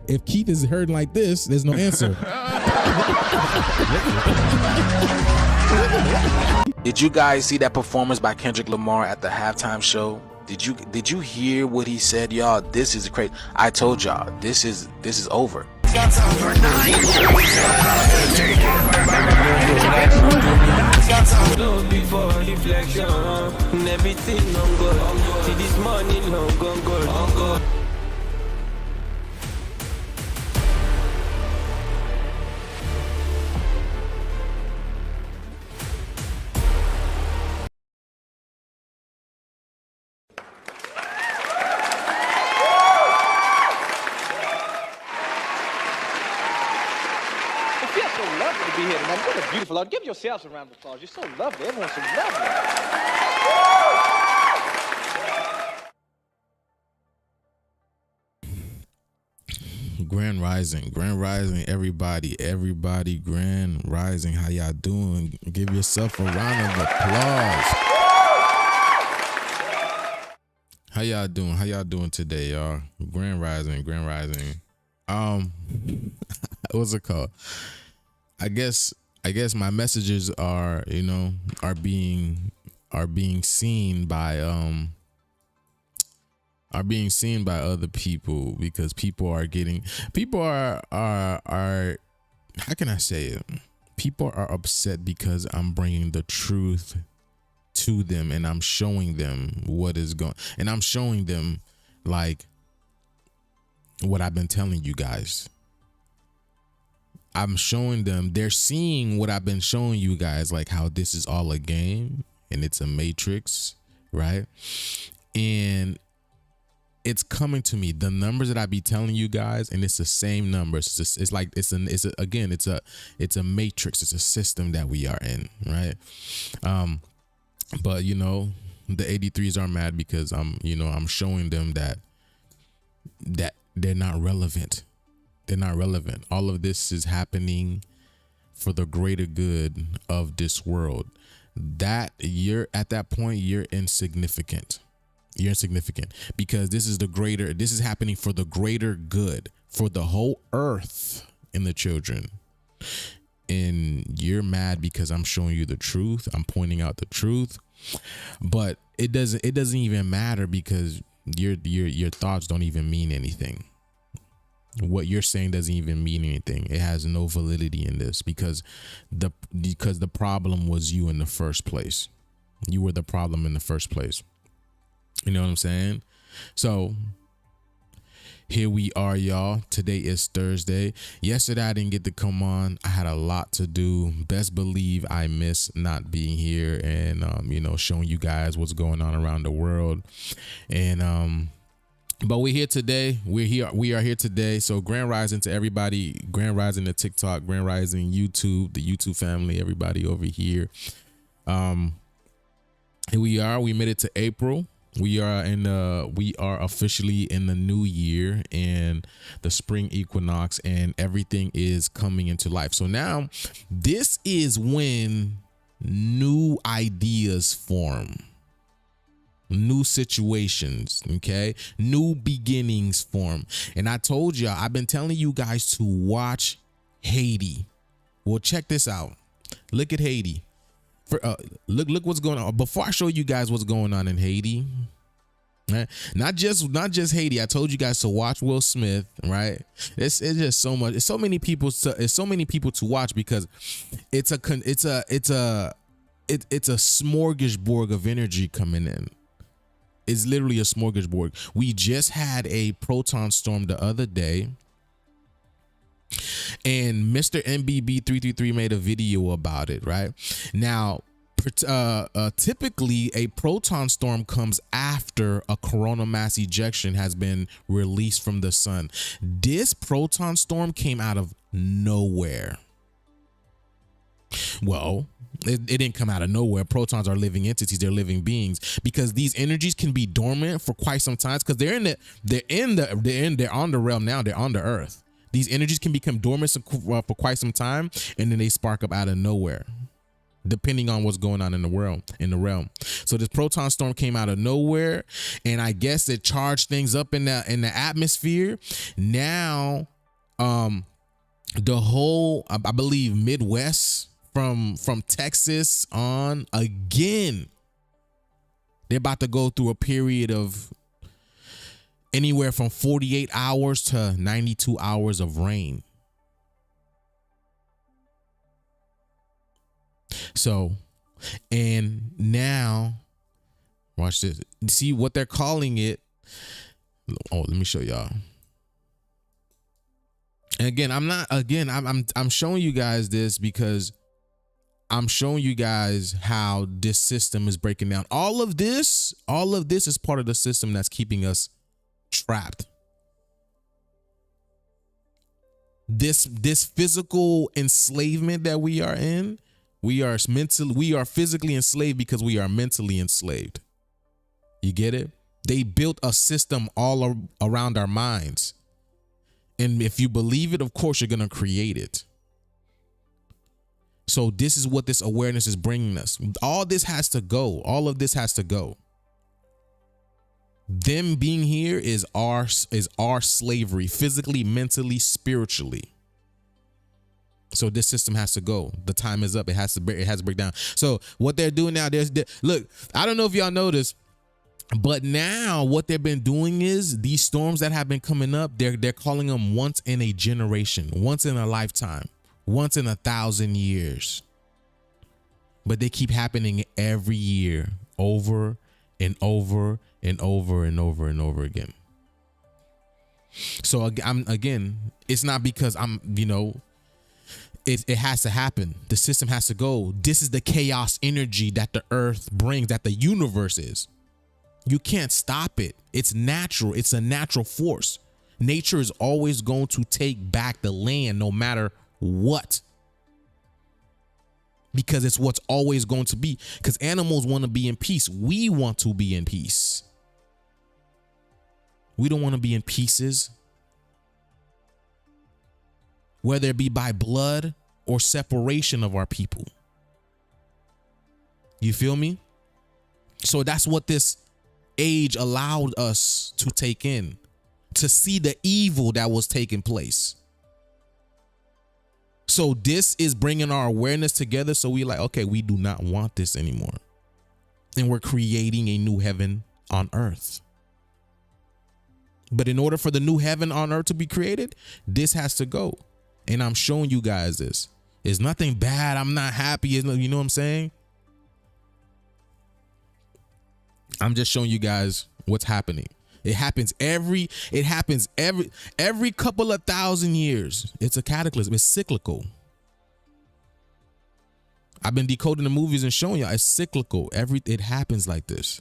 if Keith is hurting like this, there's no answer. Did you guys see that performance by Kendrick Lamar at the halftime show? Did you hear what he said, y'all? This is crazy. I told y'all, this is over. Before reflection, everything on God. See this morning long gone God. Be here tonight. What a beautiful Lord. Give yourselves a round of applause. You're so lovely. Everyone's so lovely. Grand Rising, everybody, Grand Rising. How y'all doing? Give yourself a round of applause. How y'all doing today, y'all? Grand Rising. What's it called? I guess my messages are being seen by other people, because people are how can I say it? People are upset because I'm bringing the truth to them, and I'm showing them what is going, and I'm showing them like what I've been telling you guys. I'm showing them, they're seeing what I've been showing you guys, like how this is all a game and it's a matrix, right? And it's coming to me, the numbers that I be telling you guys, and it's the same numbers. It's a matrix. It's a system that we are in, right? But the 83s are mad because I'm showing them that they're not relevant. They're not relevant. All of this is happening for the greater good of this world. That you're at that point, you're insignificant. You're insignificant because this is happening for the greater good, for the whole earth and the children. And you're mad because I'm showing you the truth. I'm pointing out the truth, but it doesn't even matter because your thoughts don't even mean anything. What you're saying doesn't even mean anything. It has no validity in this because the problem was you in the first place. You were the problem in the first place. You know what I'm saying? So here we are, y'all. Today is Thursday. Yesterday I didn't get to come on. I had a lot to do. Best believe I miss not being here and showing you guys what's going on around the world. And but we're here today. We are here today. So Grand Rising to everybody. Grand Rising to TikTok. Grand Rising YouTube, the YouTube family, everybody over here. Here we are. We made it to April. We are officially in the new year and the spring equinox, and everything is coming into life. So now this is when new ideas form. New situations, okay? New beginnings form. And I told y'all, I've been telling you guys to watch Haiti. Well, check this out. Look at Haiti. Look what's going on. Before I show you guys what's going on in Haiti, right? Not just Haiti. I told you guys to watch Will Smith, right? It's just so much. It's so many people to watch because it's a smorgasbord of energy coming in. It's literally a smorgasbord. We just had a proton storm the other day, and Mr. MBB333 made a video about it, right? Now, typically a proton storm comes after a coronal mass ejection has been released from the sun. This proton storm came out of nowhere. Well, it didn't come out of nowhere. Protons are living entities. They're living beings, because these energies can be dormant for quite some time because they're on the realm now. They're on the earth. These energies can become dormant for quite some time, and then they spark up out of nowhere, depending on what's going on in the realm. So this proton storm came out of nowhere, and I guess it charged things up in the atmosphere. Now The whole, I believe, Midwest from Texas on, again, they're about to go through a period of anywhere from 48 hours to 92 hours of rain. So, and now, watch this. See what they're calling it. Oh, let me show y'all. And again, I'm showing you guys this because I'm showing you guys how this system is breaking down. All of this is part of the system that's keeping us trapped. This physical enslavement that we are in, we are physically enslaved because we are mentally enslaved. You get it? They built a system all around our minds. And if you believe it, of course, you're going to create it. So this is what this awareness is bringing us. All this has to go. All of this has to go. Them being here is our slavery, physically, mentally, spiritually. So this system has to go. The time is up. It has to break down. So what they're doing now, look, I don't know if y'all noticed, but now what they've been doing is these storms that have been coming up, they're calling them once in a generation, once in a lifetime, once in 1,000 years. But they keep happening every year, over and over and over and over and over again. So it's not because it has to happen. The system has to go. This is the chaos energy that the earth brings, that the universe is. You can't stop it. It's natural. It's a natural force. Nature is always going to take back the land no matter what. Because it's what's always going to be. Because animals want to be in peace. We want to be in peace. We don't want to be in pieces. Whether it be by blood or separation of our people. You feel me? So that's what this age allowed us to take in, to see the evil that was taking place. So this is bringing our awareness together. So we like, okay, we do not want this anymore. And we're creating a new heaven on earth. But in order for the new heaven on earth to be created, this has to go. And I'm showing you guys this. It's nothing bad. I'm not happy. You know what I'm saying? I'm just showing you guys what's happening. It happens every couple of 1,000 years. It's a cataclysm. It's cyclical. I've been decoding the movies and showing y'all it's cyclical. It happens like this.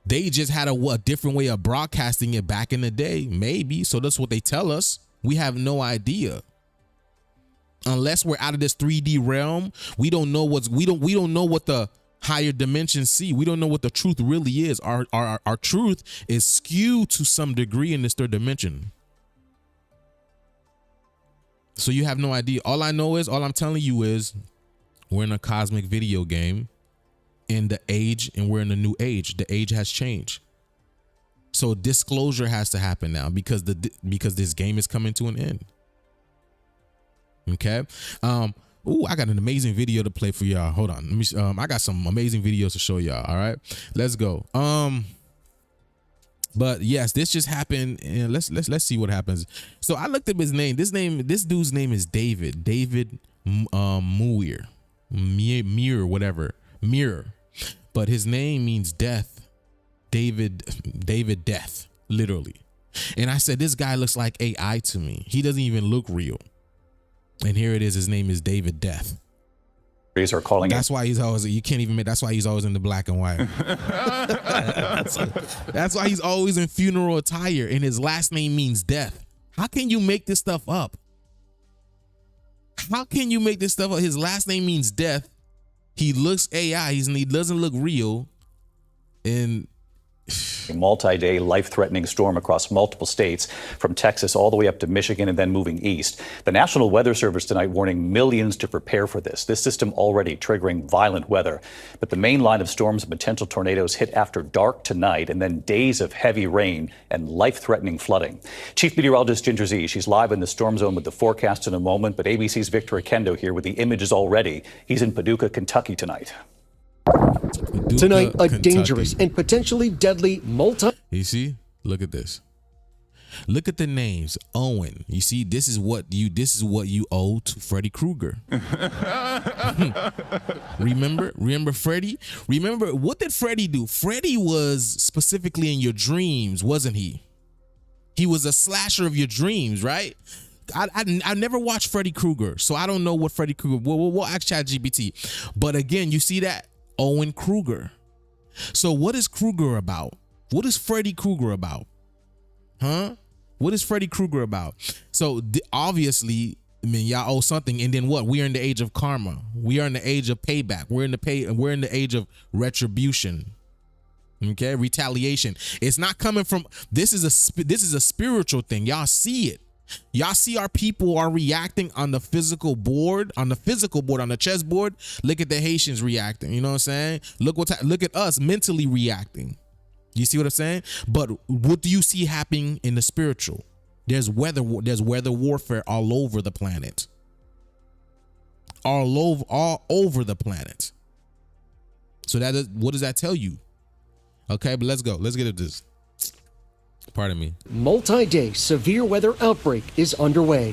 They just had a different way of broadcasting it back in the day, maybe. So that's what they tell us. We have no idea. Unless we're out of this 3D realm, we don't know what the higher dimensions see. We don't know what the truth really is. Our truth is skewed to some degree in this third dimension. So you have no idea. All I'm telling you is we're in a cosmic video game in the age, and we're in a new age. The age has changed. So disclosure has to happen now because this game is coming to an end. Okay. I got an amazing video to play for y'all. Hold on. Let me. I got some amazing videos to show y'all. All right, let's go. But yes, this just happened, and let's see what happens. So I looked up his name. This dude's name is David Muir, whatever, Mirror, but his name means death. David Death, literally. And I said, this guy looks like AI to me. He doesn't even look real. And here it is. His name is David Death. Are calling that's why he's always, you can't even make, that's why he's always in the black and white. That's why he's always in funeral attire, and his last name means death. How can you make this stuff up? How can you make this stuff up? His last name means death. He looks AI. He doesn't look real. And A multi-day, life-threatening storm across multiple states, from Texas all the way up to Michigan and then moving east. The National Weather Service tonight warning millions to prepare for this. This system already triggering violent weather. But the main line of storms and potential tornadoes hit after dark tonight, and then days of heavy rain and life-threatening flooding. Chief Meteorologist Ginger Z, she's live in the storm zone with the forecast in a moment, but ABC's Victor Akendo here with the images already. He's in Paducah, Kentucky tonight. Tonight, a dangerous and potentially deadly You see? Look at this. Look at the names. Owen. You see, this is what you owe to Freddy Krueger. Remember Freddy? Remember, what did Freddy do? Freddy was specifically in your dreams, wasn't he? He was a slasher of your dreams, right? I never watched Freddy Krueger, so I don't know what Freddy Krueger. We'll ask ChatGPT. But again, you see that? Owen Krueger. So what is Krueger about? What is Freddy Krueger about? Huh? What is Freddy Krueger about? So obviously, I mean, y'all owe something. And then what? We are in the age of karma. We are in the age of payback. We're in the age of retribution. Okay, retaliation. It's not coming from. This is a spiritual thing. Y'all see it. Y'all see our people are reacting on the physical board, on the chessboard. Look at the Haitians reacting. You know what I'm saying? Look at us mentally reacting. You see what I'm saying? But what do you see happening in the spiritual? There's weather warfare all over the planet. All over the planet. So what does that tell you? Okay, but let's go. Let's get into this. Pardon me. Multi-day severe weather outbreak is underway.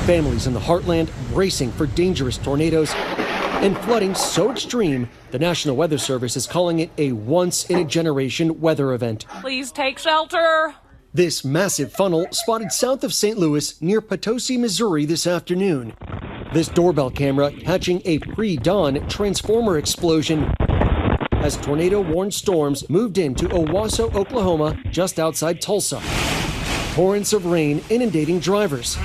Families in the heartland bracing for dangerous tornadoes and flooding so extreme, the National Weather Service is calling it a once-in-a-generation weather event. Please take shelter. This massive funnel spotted south of St. Louis near Potosi, Missouri this afternoon. This doorbell camera catching a pre-dawn transformer explosion as tornado-warned storms moved into Owasso, Oklahoma, just outside Tulsa. Torrents of rain inundating drivers.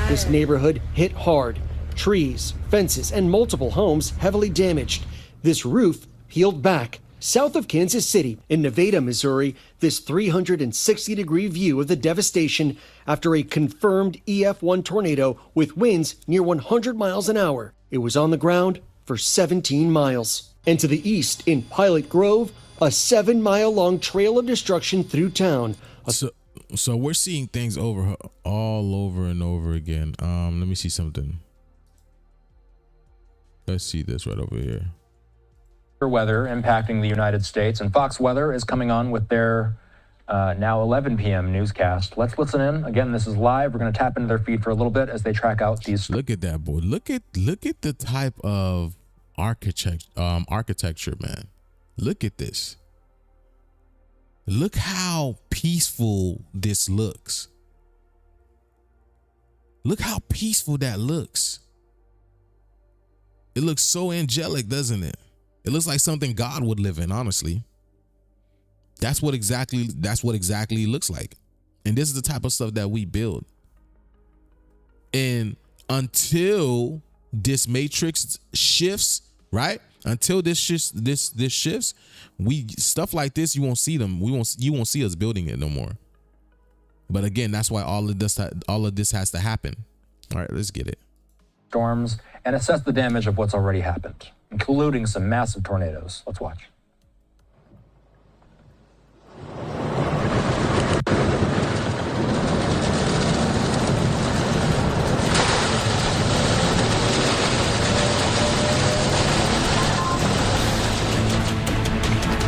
This neighborhood hit hard. Trees, fences, and multiple homes heavily damaged. This roof peeled back. South of Kansas City, in Nevada, Missouri, this 360-degree view of the devastation after a confirmed EF1 tornado with winds near 100 miles an hour. It was on the ground for 17 miles. And to the east, in Pilot Grove, a 7-mile-long trail of destruction through town. So we're seeing things all over and over again. Let me see something. Let's see this right over here. Weather impacting the United States, and Fox Weather is coming on with their now 11 p.m. newscast. Let's listen in. Again, this is live. We're going to tap into their feed for a little bit as they track out these. Look at that, boy. Look at the type of architecture, man. Look at this. Look how peaceful this looks. Look how peaceful that looks. It looks so angelic, doesn't it? It looks like something God would live in, honestly. That's what exactly it looks like. And this is the type of stuff that we build. And until this matrix shifts, right? Until this shifts, stuff like this, you won't see them. You won't see us building it no more. But again, that's why all of this has to happen. All right, let's get it. Storms and assess the damage of what's already happened, including some massive tornadoes. Let's watch.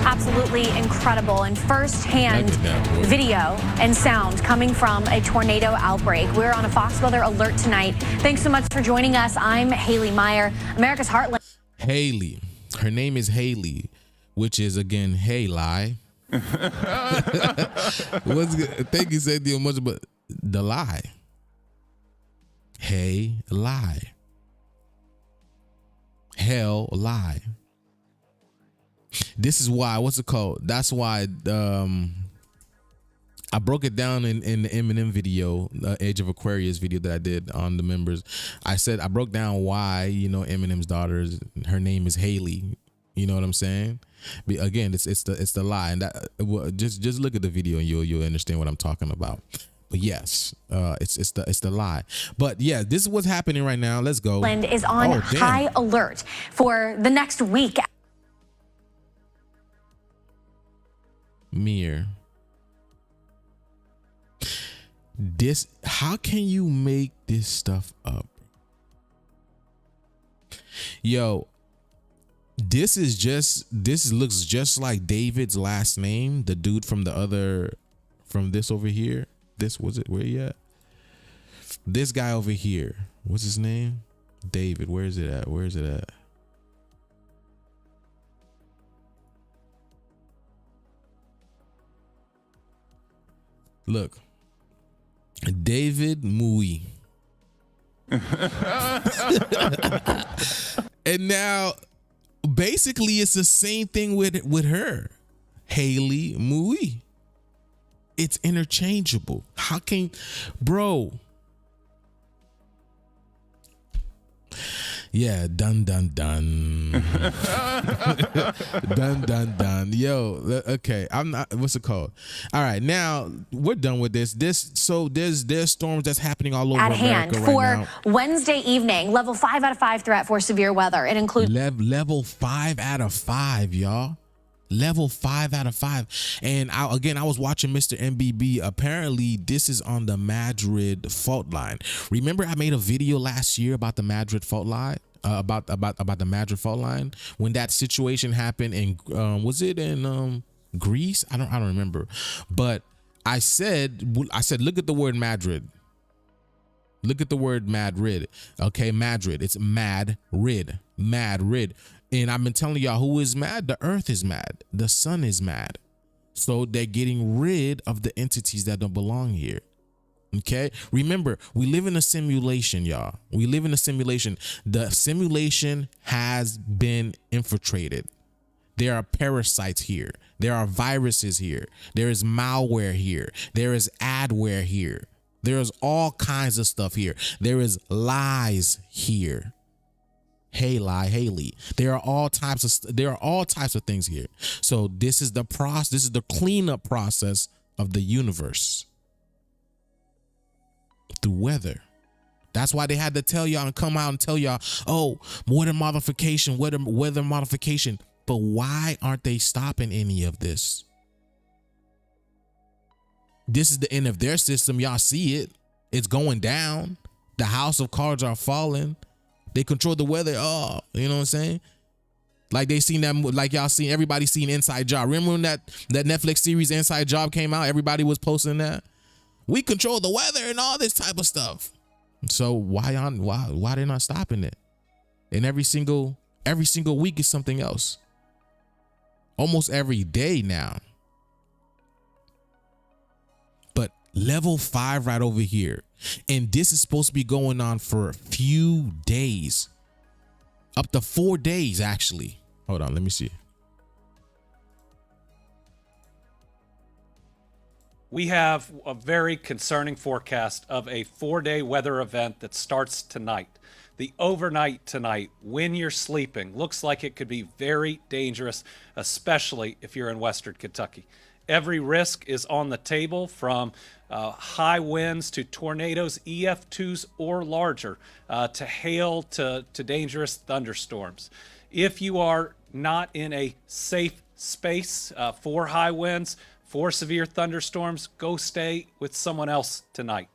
Absolutely incredible and first-hand video and sound coming from a tornado outbreak. We're on a Fox Weather alert tonight. Thanks so much for joining us. I'm Haley Meyer, America's Heartland. Haley. Her name is Haley, which is, again, hey, lie. Thank you, Sadie, much, but the lie. Hey, lie. Hell, lie. This is why, what's it called? That's why I broke it down in the Eminem video, Age of Aquarius video that I did on the members. I broke down why, Eminem's daughter, her name is Haley. You know what I'm saying? Again, it's the lie, and that just look at the video and you'll understand what I'm talking about. But yes, it's the lie. But yeah, this is what's happening right now. Let's go. Ireland is on high alert for the next week. Mir, this, how can you make this stuff up? Yo, this looks just like David's last name, the dude from this over here. This was it. Where you at? This guy over here. What's his name? David. Where is it at? Where is it at? Look. David Mui. And now basically it's the same thing with her. Haley Mui. It's interchangeable. How can, bro? Yeah, dun. Dun. Yo, okay. I'm not, what's it called? All right, now we're done with this. So there's storms that's happening all over at America hand right now. For Wednesday evening, level 5 out of 5 threat for severe weather. It includes level 5 out of 5, y'all. Level 5 out of 5. And I was watching Mr. MBB. Apparently this is on the Madrid fault line. Remember I made a video last year about the Madrid fault line, about the Madrid fault line when that situation happened in was it in Greece? I don't remember. But I said look at the word Madrid. Look at the word Madrid. Okay, Madrid. It's Madrid. Madrid. And I've been telling y'all who is mad. The earth is mad. The sun is mad. So they're getting rid of the entities that don't belong here. Okay. Remember, we live in a simulation, y'all. We live in a simulation. The simulation has been infiltrated. There are parasites here. There are viruses here. There is malware here. There is adware here. There is all kinds of stuff here. There is lies here. Haley. There are all types of things here. So this is the process. This is the cleanup process of the universe through weather. That's why they had to tell y'all and come out and tell y'all, oh, weather modification. But why aren't they stopping any of this? This is the end of their system. Y'all see it. It's going down. The house of cards are falling. They control the weather. Oh, you know what I'm saying? Like they seen that, like y'all seen, everybody seen Inside Job. Remember when that Netflix series Inside Job came out? Everybody was posting that. We control the weather and all this type of stuff. So why they're not stopping it? And every single week is something else. Almost every day now. But level 5 right over here. And this is supposed to be going on for a few days. Up to 4 days, actually. Hold on, let me see. We have a very concerning forecast of a 4-day weather event that starts tonight. The overnight tonight, when you're sleeping, looks like it could be very dangerous, especially if you're in Western Kentucky. Every risk is on the table, from high winds to tornadoes, EF2s or larger, to hail to dangerous thunderstorms. If you are not in a safe space for high winds, for severe thunderstorms, go stay with someone else tonight.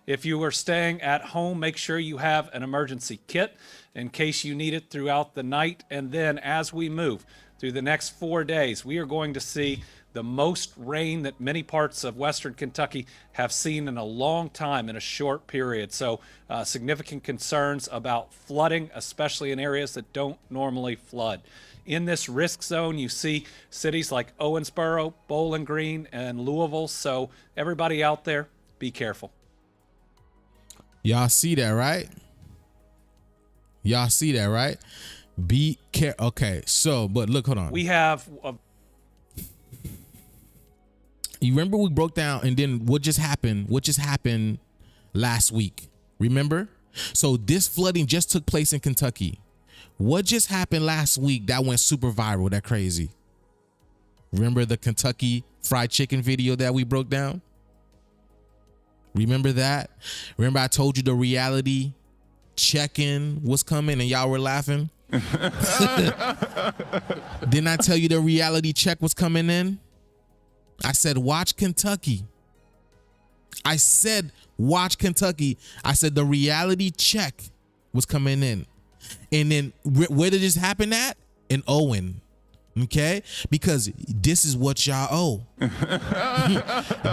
If you are staying at home, make sure you have an emergency kit in case you need it throughout the night. And then as we move through the next 4 days, we are going to see the most rain that many parts of Western Kentucky have seen in a long time in a short period. So significant concerns about flooding, especially in areas that don't normally flood. In this risk zone, you see cities like Owensboro, Bowling Green, and Louisville. So everybody out there, be careful. Y'all see that, right? Y'all see that, right? Be careful. Okay, so, but look, hold on. We have... You remember we broke down, and then what just happened last week? Remember? So this flooding just took place in Kentucky. What just happened last week that went super viral, that crazy? Remember the Kentucky Fried Chicken video that we broke down? Remember that? Remember I told you the reality check-in was coming and y'all were laughing? Didn't I tell you the reality check was coming in? I said, watch Kentucky. I said, watch Kentucky. I said the reality check was coming in. And then where did this happen at? In Owen. Okay? Because this is what y'all owe.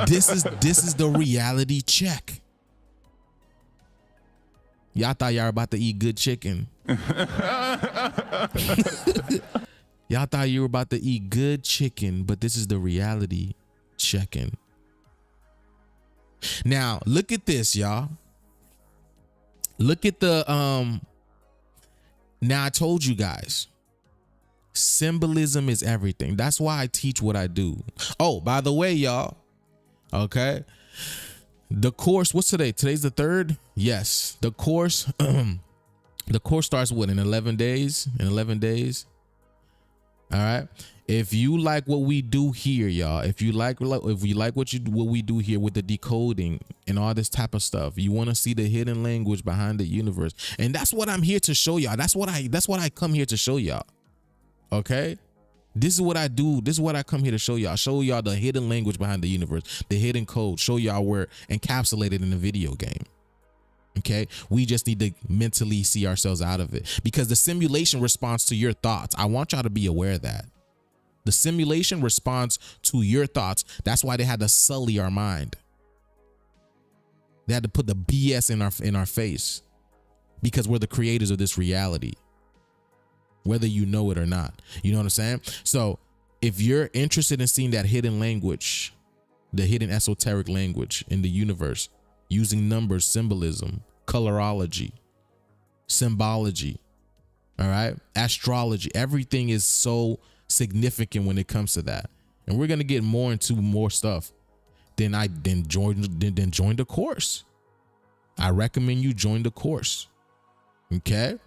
This is the reality check. Y'all thought y'all were about to eat good chicken. Y'all thought you were about to eat good chicken, but this is the reality check-in. Now, look at this, y'all. Look at the now I told you guys, symbolism is everything. That's why I teach what I do. Oh, by the way, y'all, okay, the course, what's today? Today's the 3rd. Yes, the course the course starts what, in 11 days? In 11 days. All right. If you like what we do here, y'all, if you like what we do here with the decoding and all this type of stuff, you want to see the hidden language behind the universe. And that's what I'm here to show y'all. That's what I come here to show y'all. Okay? This is what I do. This is what I come here to show y'all. Show y'all the hidden language behind the universe, the hidden code. Show y'all where encapsulated in the video game. Okay, we just need to mentally see ourselves out of it, because the simulation responds to your thoughts. I want y'all to be aware of that. The simulation responds to your thoughts. That's why they had to sully our mind. They had to put the BS in our face, because we're the creators of this reality, whether you know it or not. You know what I'm saying? So if you're interested in seeing that hidden language, the hidden esoteric language in the universe, using numbers, symbolism, colorology, symbology, all right, astrology, everything is so significant when it comes to that. And we're gonna get more into more stuff. Then join the course. I recommend you join the course. Okay.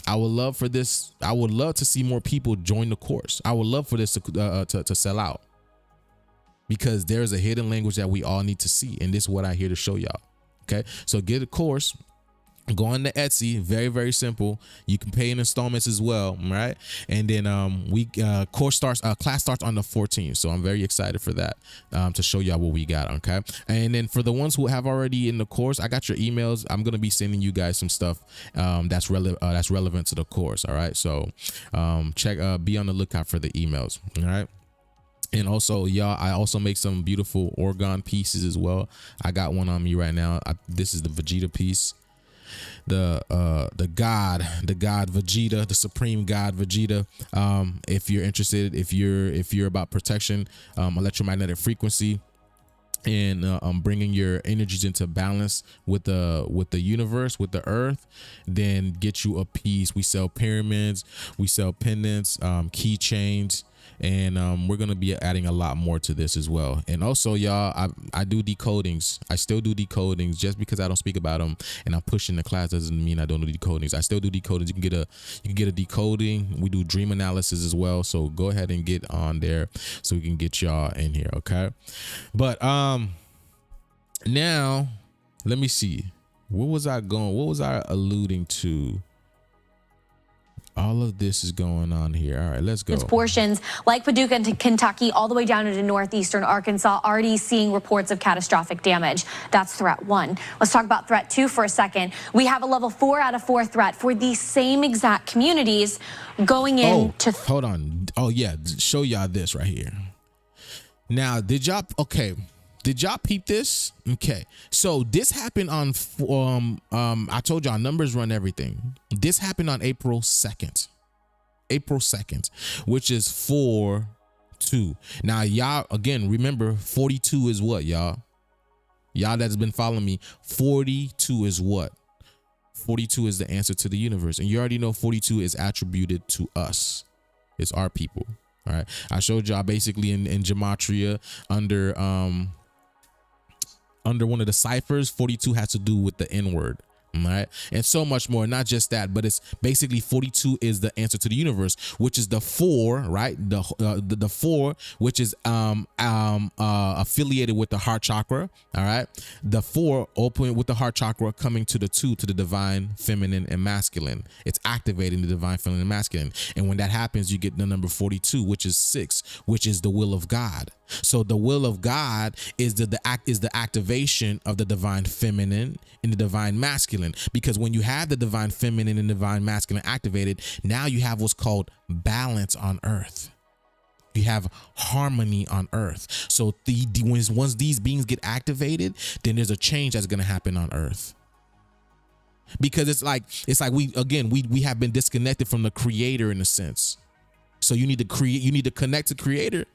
I would love for this. I would love to see more people join the course. I would love for this to sell out, because there's a hidden language that we all need to see. And this is what I here to show y'all. Okay. So get a course, go on to Etsy. Very, very simple. You can pay in installments as well. Right. And then class starts on the 14th. So I'm very excited for that, to show y'all what we got. Okay. And then for the ones who have already in the course, I got your emails. I'm going to be sending you guys some stuff that's relevant to the course. All right. So be on the lookout for the emails. All right. And also, y'all, I also make some beautiful organ pieces as well. I got one on me right now. This is the Vegeta piece. The god Vegeta, the supreme god Vegeta. If you're interested, if you're about protection, electromagnetic frequency, and bringing your energies into balance with the universe, with the earth, then get you a piece. We sell pyramids, we sell pendants, keychains, and we're gonna be adding a lot more to this as well. And also, y'all, I do decodings. I still do decodings. Just because I don't speak about them and I'm pushing the class doesn't mean I don't do decodings. I still do decodings. You can get a decoding. We do dream analysis as well. So go ahead and get on there so we can get y'all in here. Okay. But now let me see. What was I alluding to? All of this is going on here. All right, let's go. Portions like Paducah and Kentucky, all the way down into northeastern Arkansas, already seeing reports of catastrophic damage. That's threat 1. Let's talk about threat 2 for a second. We have a level 4 out of 4 threat for these same exact communities going into. Hold on. Oh yeah, show y'all this right here. Now, did y'all peep this? Okay, so this happened on I told y'all numbers run everything. This happened on April 2nd, which is 4-2. Now, y'all, again, remember 42 is what, y'all that's been following me. 42 is what? 42 is the answer to the universe, and you already know 42 is attributed to us. It's our people. All right, I showed y'all basically in gematria under one of the ciphers, 42 has to do with the N word. All right, and so much more. Not just that, but it's basically 42 is the answer to the universe, which is the 4, right? The 4, which is affiliated with the heart chakra. All right, the 4 open with the heart chakra, coming to the 2 to the divine feminine and masculine. It's activating the divine feminine and masculine, and when that happens, you get the number 42, which is 6, which is the will of God. So the will of God is the activation of the divine feminine and the divine masculine, because when you have the divine feminine and divine masculine activated, now you have what's called balance on earth. You have harmony on earth. So once these beings get activated, then there's a change that's going to happen on earth. Because it's like we have been disconnected from the creator in a sense. So you need to connect to creator,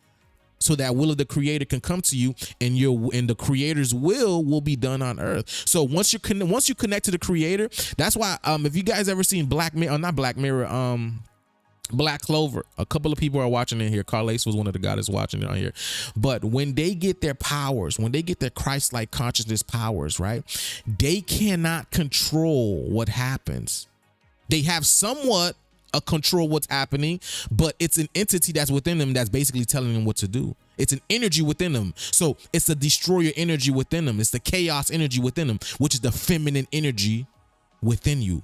so that will of the creator can come to you, and the creator's will be done on earth. So once you connect to the creator, that's why if you guys ever seen Black Clover, a couple of people are watching it here. Carlace was one of the guys watching it on here. But when they get their powers, when they get their Christ-like consciousness powers, right, they cannot control what happens. They have somewhat a control what's happening, but it's an entity that's within them that's basically telling them what to do. It's an energy within them. So it's the destroyer energy within them. It's the chaos energy within them, which is the feminine energy within you.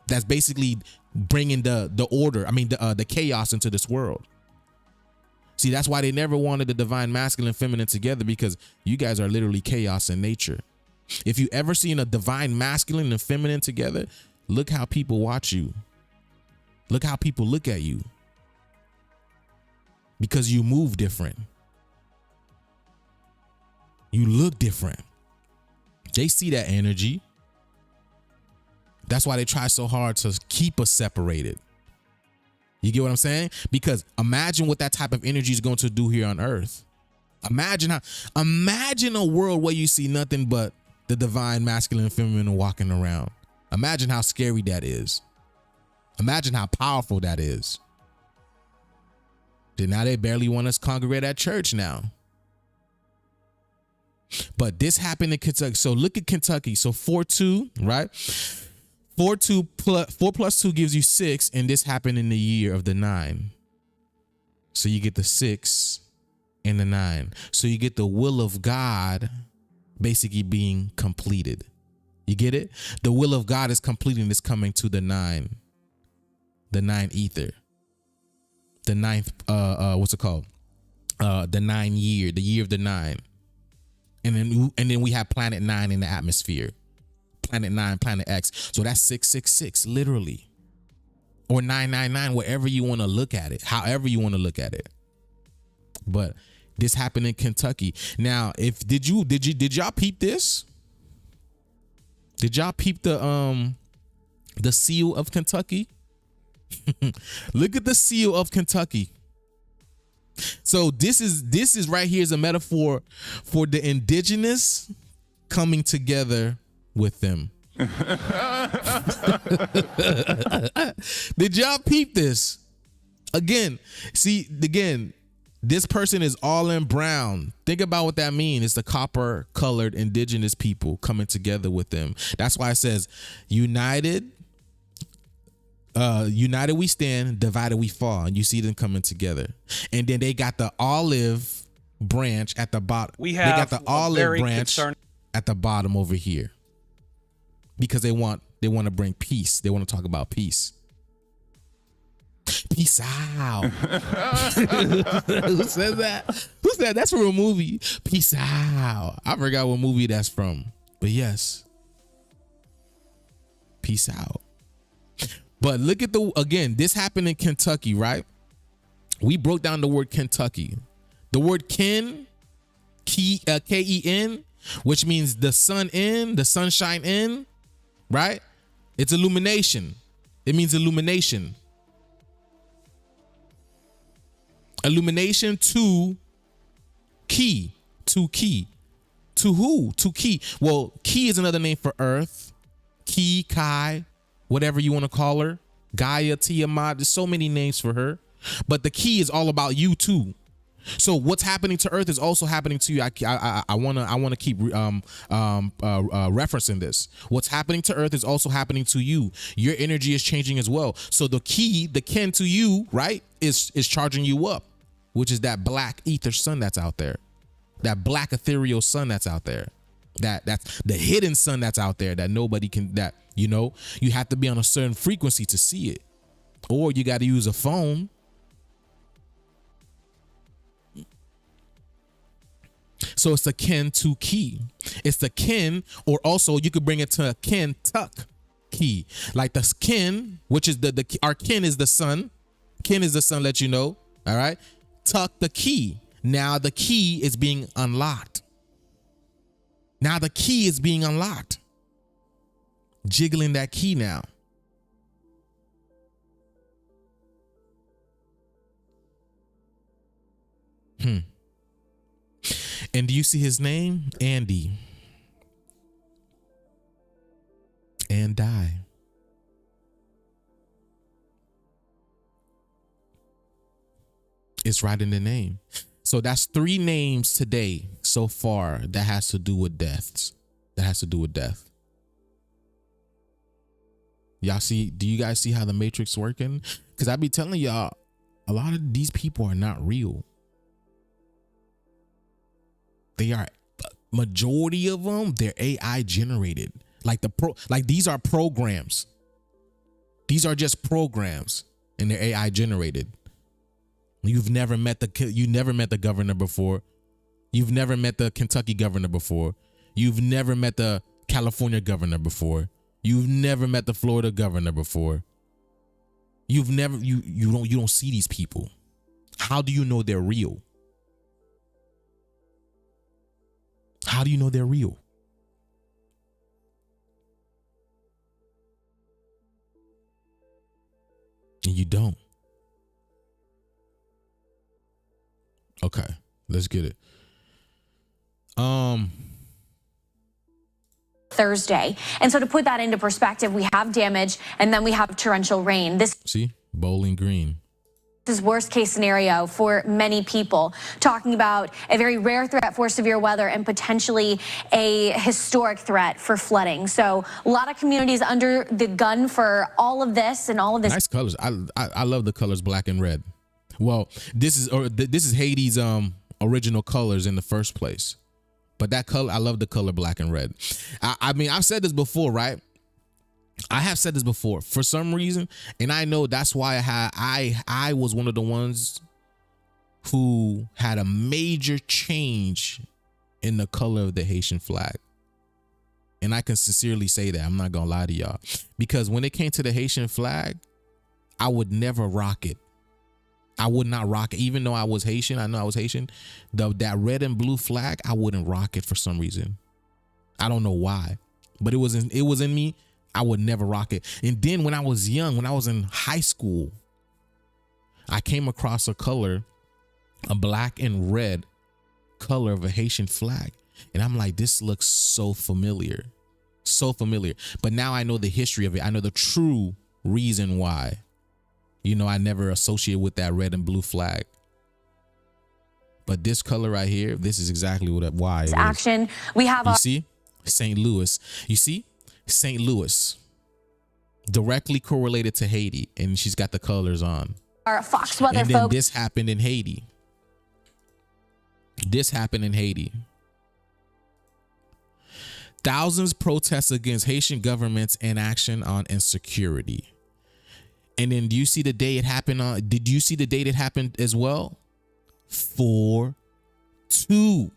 That's basically bringing the order. I mean, the chaos into this world. See, that's why they never wanted the divine masculine and feminine together, because you guys are literally chaos in nature. If you ever seen a divine masculine and feminine together, look how people watch you. Look how people look at you, because you move different. You look different. They see that energy. That's why they try so hard to keep us separated. You get what I'm saying? Because imagine what that type of energy is going to do here on earth. Imagine a world where you see nothing but the divine masculine and feminine walking around. Imagine how scary that is. Imagine how powerful that is. Then now they barely want us to congregate at church now. But this happened in Kentucky. So look at Kentucky. So 4-2, right? 4 plus 2 gives you 6, and this happened in the year of the 9. So you get the 6 and the 9. So you get the will of God basically being completed. You get it? The will of God is completing this, coming to the 9. The 9 ether, the 9th, what's it called? The 9 year, the year of the 9. And then we have planet 9 in the atmosphere. Planet 9, planet X. So that's 666, literally. Or 999, wherever you want to look at it, however you want to look at it. But this happened in Kentucky. Now, did y'all peep this? Did y'all peep the seal of Kentucky? Look at the seal of Kentucky. So this is right here is a metaphor for the indigenous coming together with them. Did y'all peep this? Again, this person is all in brown. Think about what that means. It's the copper colored indigenous people coming together with them. That's why it says united we stand, divided we fall. And you see them coming together. And then they got the olive branch at the bottom. They got the olive branch at the bottom over here, because they want to bring peace. They want to talk about peace. Peace out. Who says that? Who said that's from a movie? Peace out. I forgot what movie that's from, but yes, peace out. But look at again, this happened in Kentucky, right? We broke down the word Kentucky. The word Ken, K-E-N, which means the sun in, the sunshine in, right? It's illumination. It means illumination. Illumination to key. To key. To who? To key. Well, key is another name for earth. Key, Kai, whatever you want to call her. Gaia, Tiamat. There's so many names for her. But the key is all about you too. So what's happening to Earth is also happening to you. I wanna keep referencing this. What's happening to Earth is also happening to you. Your energy is changing as well. So the kin to you, right, is charging you up, which is that black ether sun that's out there, that black ethereal sun that's out there, that's the hidden sun that's out there that nobody can. That you have to be on a certain frequency to see it, or you got to use a phone. So it's the kin to key. It's the kin, or also you could bring it to a kin tuck key. Like the kin, which is our kin is the sun. Kin is the sun, let you know. All right. Tuck the key. Now the key is being unlocked. Now the key is being unlocked. Jiggling that key now. And do you see his name? Andy. And die. It's right in the name. So that's 3 names today so far that has to do with deaths. That has to do with death. Y'all see, do you guys see how the matrix working? Because I be telling y'all, a lot of these people are not real. They are, majority of them, they're AI generated. Like these are programs. These are just programs, and they're AI generated. You've never met the governor before. You've never met the Kentucky governor before. You've never met the California governor before. You've never met the Florida governor before. You don't see these people. How do you know they're real? How do you know they're real? And you don't. Okay, let's get it. Thursday. And so to put that into perspective, we have damage and then we have torrential rain. This Bowling Green. This is worst case scenario for many people, talking about a very rare threat for severe weather and potentially a historic threat for flooding. So a lot of communities under the gun for all of this and all of this. Nice colors. I love the colors black and red. Well, this is Haiti's original colors in the first place. But that color, I love the color black and red. I mean, I've said this before, right? I have said this before for some reason, and I know that's why I was one of the ones who had a major change in the color of the Haitian flag. And I can sincerely say that. I'm not gonna lie to y'all, because when it came to the Haitian flag, I would never rock it. I would not rock it, even though I was Haitian. I know I was Haitian. That red and blue flag, I wouldn't rock it for some reason. I don't know why, but it was in me. I would never rock it. And then when I was young, when I was in high school, I came across a color, a black and red color of a Haitian flag. And I'm like, this looks so familiar, so familiar. But now I know the history of it. I know the true reason why. I never associate with that red and blue flag. But this color right here, this is exactly why. It action. We have. You see, St. Louis. You see. St. Louis, directly correlated to Haiti, and she's got the colors on. Our Fox weather and then this happened in Haiti. Thousands protest against Haitian government's inaction on insecurity. And then do you see the day it happened on? Did you see the date it happened as well? 4/2.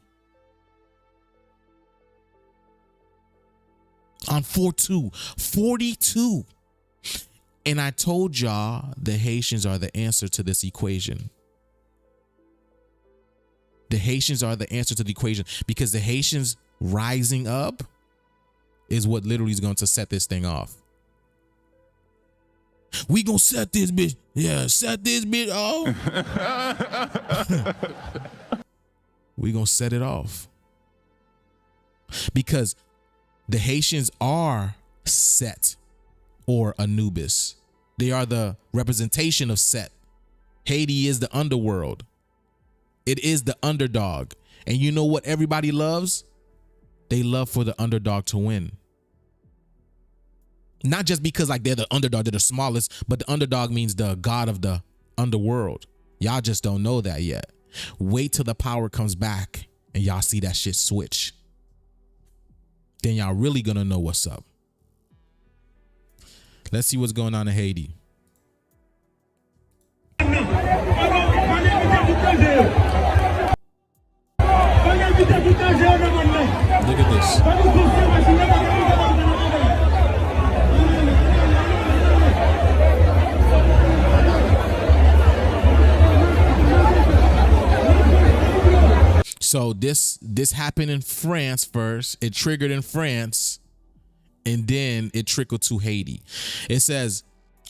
On 4/2, 42. And I told y'all the Haitians are the answer to this equation. The Haitians are the answer to the equation, because the Haitians rising up is what literally is going to set this thing off. We gonna set this bitch. Yeah, set this bitch off. We gonna set it off. Because the Haitians are Set, or Anubis. They are the representation of Set. Haiti is the underworld. It is the underdog. And you know what everybody loves? They love for the underdog to win. Not just because like they're the underdog, they're the smallest, but the underdog means the god of the underworld. Y'all just don't know that yet. Wait till the power comes back and y'all see that shit switch. Then y'all really gonna know what's up. Let's see what's going on in Haiti. Look at this. So this happened in France first. It triggered in France, and then it trickled to Haiti. It says,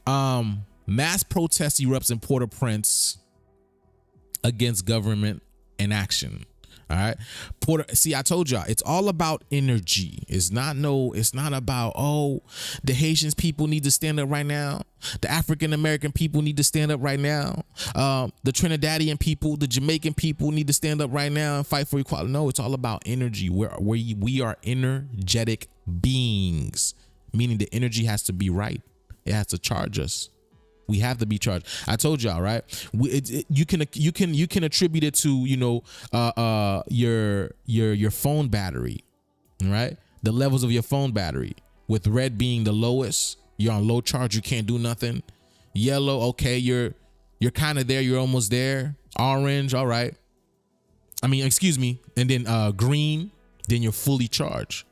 mass protest erupts in Port-au-Prince against government inaction. All right. See, I told y'all, it's all about energy. It's not about, oh, the Haitians people need to stand up right now. The African American people need to stand up right now. The Trinidadian people, the Jamaican people need to stand up right now and fight for equality. No, it's all about energy. We are energetic beings, meaning the energy has to be right. It has to charge us. We have to be charged. I told y'all, right? You can attribute it to, you know, your phone battery, right? The levels of your phone battery, with red being the lowest. You're on low charge. You can't do nothing. Yellow, okay, you're kind of there. You're almost there. Orange, all right. I mean, excuse me. And then green, then you're fully charged.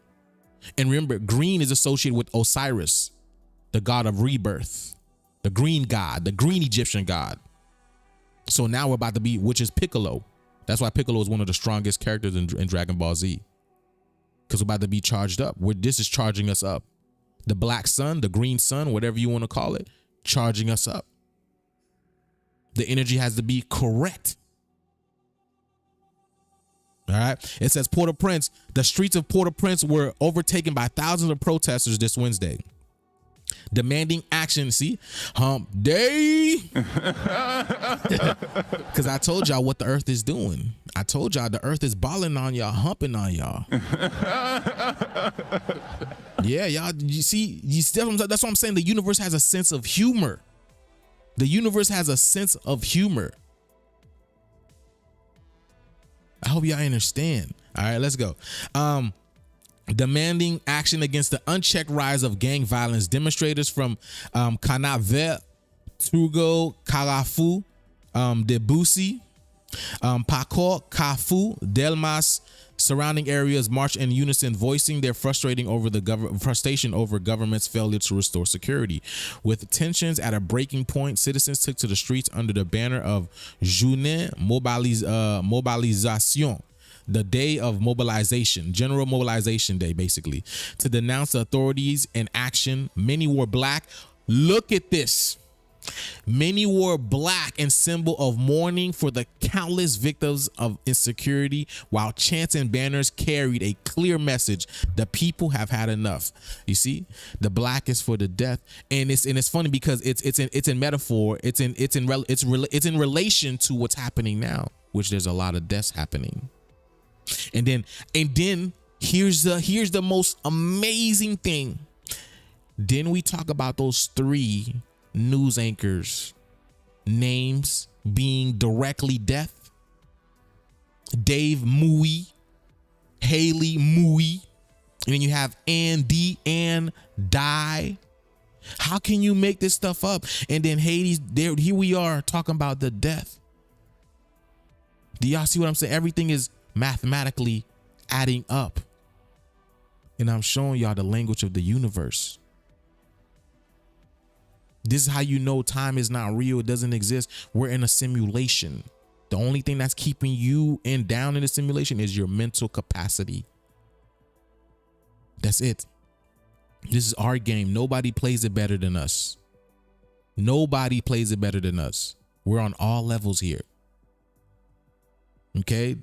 And remember, green is associated with Osiris, the god of rebirth. The green god, the green Egyptian god. So now we're about to be, which is Piccolo. That's why Piccolo is one of the strongest characters in Dragon Ball Z. Because we're about to be charged up. This is charging us up. The black sun, the green sun, whatever you want to call it, charging us up. The energy has to be correct. All right. It says Port-au-Prince. The streets of Port-au-Prince were overtaken by thousands of protesters this Wednesday, demanding action. See, hump day. Because I told y'all what the earth is doing. I told y'all the earth is balling on y'all, humping on y'all. Yeah, y'all, you see, that's what I'm saying. The universe has a sense of humor. The universe has a sense of humor. I hope y'all understand. All right, let's go. Demanding action against the unchecked rise of gang violence. Demonstrators from Canavet, Trugo, Carafu, Debussy, Paco, Cafu, Delmas, surrounding areas marched in unison, voicing their frustration over government's failure to restore security. With tensions at a breaking point, citizens took to the streets under the banner of Journée Mobilisation, the day of mobilization, general mobilization day, basically, to denounce the authorities and action. Many wore black. Look at this. Many wore black in symbol of mourning for the countless victims of insecurity, while chants and banners carried a clear message: the people have had enough. You see, the black is for the death, and it's funny because it's in metaphor. It's in relation to what's happening now, which there's a lot of deaths happening. And then here's the most amazing thing. Then we talk about those 3 news anchors names being directly death: Dave Mui, Haley Mui, and then you have Andy and Die. How can you make this stuff up? And then Hades, here we are talking about the death. Do y'all see what I'm saying? Everything is mathematically adding up, and I'm showing y'all the language of the universe. This is how you know time is not real. It doesn't exist. We're in a simulation. The only thing that's keeping you down in the simulation is your mental capacity. That's it. This is our game. Nobody plays it better than us. Nobody plays it better than us. We're on all levels here. Okay?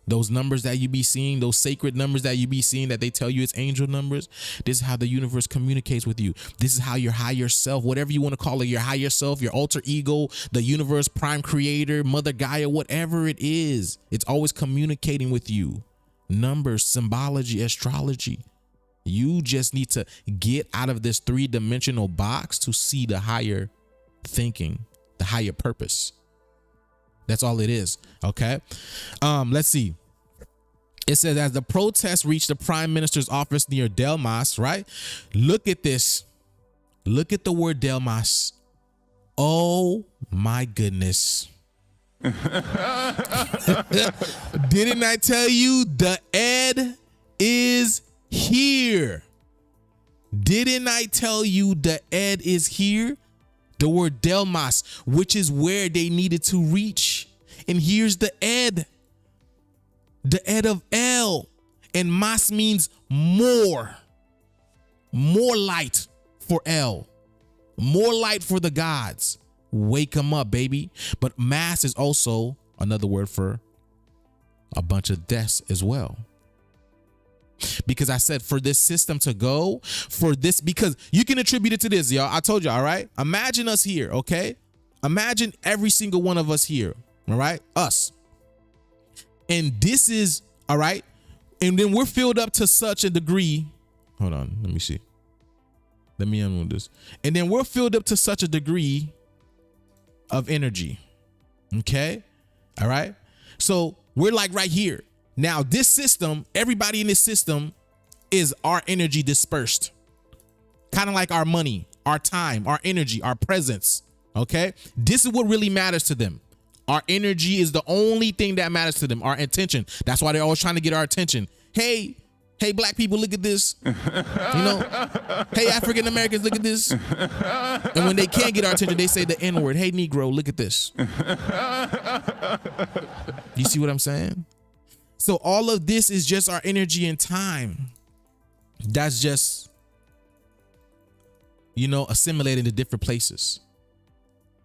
Those numbers that you be seeing, those sacred numbers that you be seeing that they tell you it's angel numbers, this is how the universe communicates with you. This is how your higher self, whatever you want to call it, your higher self, your alter ego, the universe, prime creator, mother Gaia, whatever it is, it's always communicating with you. Numbers, symbology, astrology. You just need to get out of this three-dimensional box to see the higher thinking, the higher purpose. That's all it is. Okay. Let's see. It says, as the protests reached the prime minister's office near Delmas, right? Look at this. Look at the word Delmas. Oh my goodness. Didn't I tell you the Ed is here? Didn't I tell you the Ed is here? The word Delmas, which is where they needed to reach. And here's the Ed of El. And Mas means more. More light for El. More light for the gods. Wake them up, baby. But Mas is also another word for a bunch of deaths as well. Because I said for this system to go, for this, because you can attribute it to this, y'all. I told you, all right? Imagine us here, okay? Imagine every single one of us here, all right? Us. And this is, all right? And then we're filled up to such a degree. Hold on, let me see. Let me unmove this. And then we're filled up to such a degree of energy, okay? All right? So we're like right here. Now, this system, everybody in this system is our energy dispersed. Kind of like our money, our time, our energy, our presence. Okay? This is what really matters to them. Our energy is the only thing that matters to them. Our attention. That's why they're always trying to get our attention. Hey, black people, look at this. You know? Hey, African Americans, look at this. And when they can't get our attention, they say the N-word. Hey, Negro, look at this. You see what I'm saying? So all of this is just our energy and time. That's just, you know, assimilated to different places.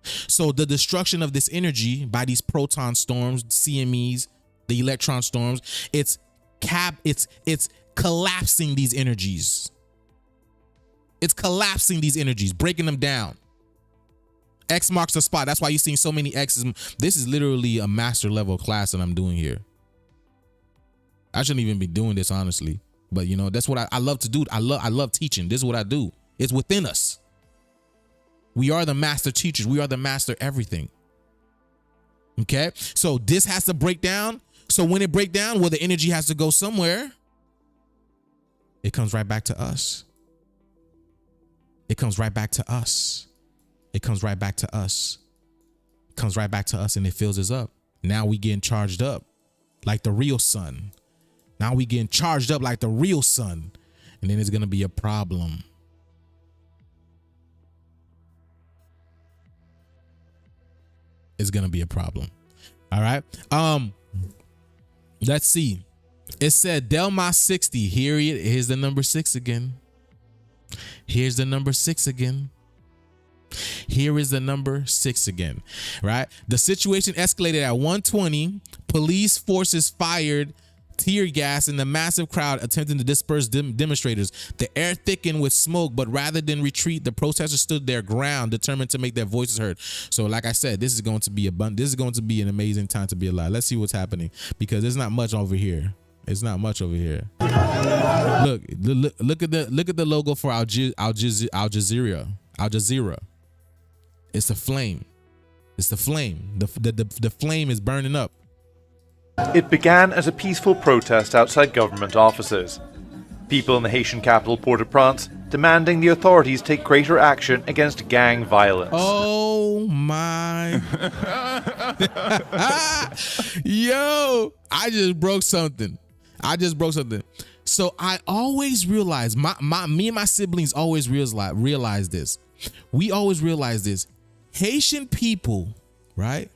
So the destruction of this energy by these proton storms, CMEs, the electron storms, it's collapsing these energies. It's collapsing these energies, breaking them down. X marks the spot. That's why you're seeing so many X's. This is literally a master level class that I'm doing here. I shouldn't even be doing this, honestly. But, you know, that's what I love to do. I love teaching. This is what I do. It's within us. We are the master teachers. We are the master everything. Okay? So this has to break down. So when it breaks down, well, the energy has to go somewhere. It comes right back to us. It comes right back to us. It comes right back to us. It comes right back to us, and it fills us up. Now we getting charged up like the real sun. Now we getting charged up like the real sun. And then it's going to be a problem. It's going to be a problem. All right. Let's see. It said Delmas 60. Here's the number 6 again. Here's the number 6 again. Here is the number 6 again. Right. The situation escalated at 1:20. Police forces fired tear gas in the massive crowd attempting to disperse demonstrators. The air thickened with smoke, but rather than retreat, the protesters stood their ground, determined to make their voices heard. So, like I said, this is going to be an amazing time to be alive. Let's see what's happening, because there's not much over here. It's not much over here. Look at the logo for Al Jazeera. It's the flame. It's the flame. The flame is burning up. It began as a peaceful protest outside government offices. People in the Haitian capital Port-au-Prince demanding the authorities take greater action against gang violence. Oh my. Yo, I just broke something. So I always realize, me and my siblings always realize this. We always realize this. Haitian people, right?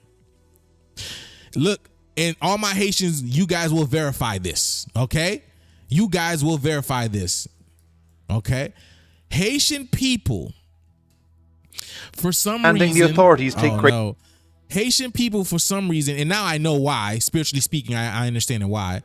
Look, and all my Haitians, you guys will verify this, okay? You guys will verify this, okay? Haitian people, for some reason, the authorities take Haitian people, for some reason, and now I know why, spiritually speaking, I understand why.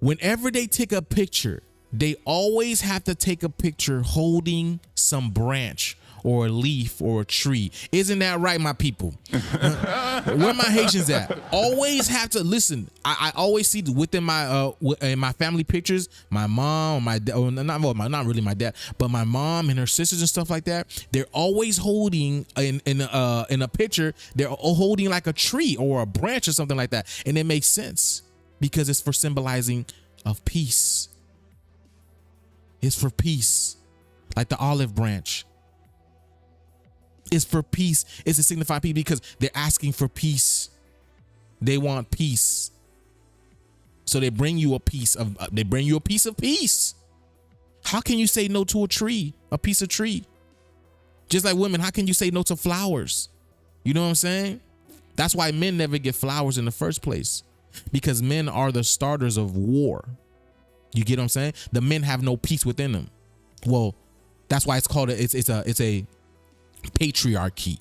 Whenever they take a picture, they always have to take a picture holding some branch or a leaf or a tree. Isn't that right, my people? Where my Haitians at? Always have to listen. I always see within my in my family pictures, my mom, my dad, not really my dad, but my mom and her sisters and stuff like that. They're always holding in a picture. They're holding like a tree or a branch or something like that, and it makes sense because it's for symbolizing of peace. It's for peace, like the olive branch. It's for peace. It's to signify peace because they're asking for peace. They want peace. So they bring you a piece of peace. How can you say no to a tree, a piece of tree? Just like women, how can you say no to flowers? You know what I'm saying? That's why men never get flowers in the first place, because men are the starters of war. You get what I'm saying? The men have no peace within them. Well, that's why it's called it's a patriarchy.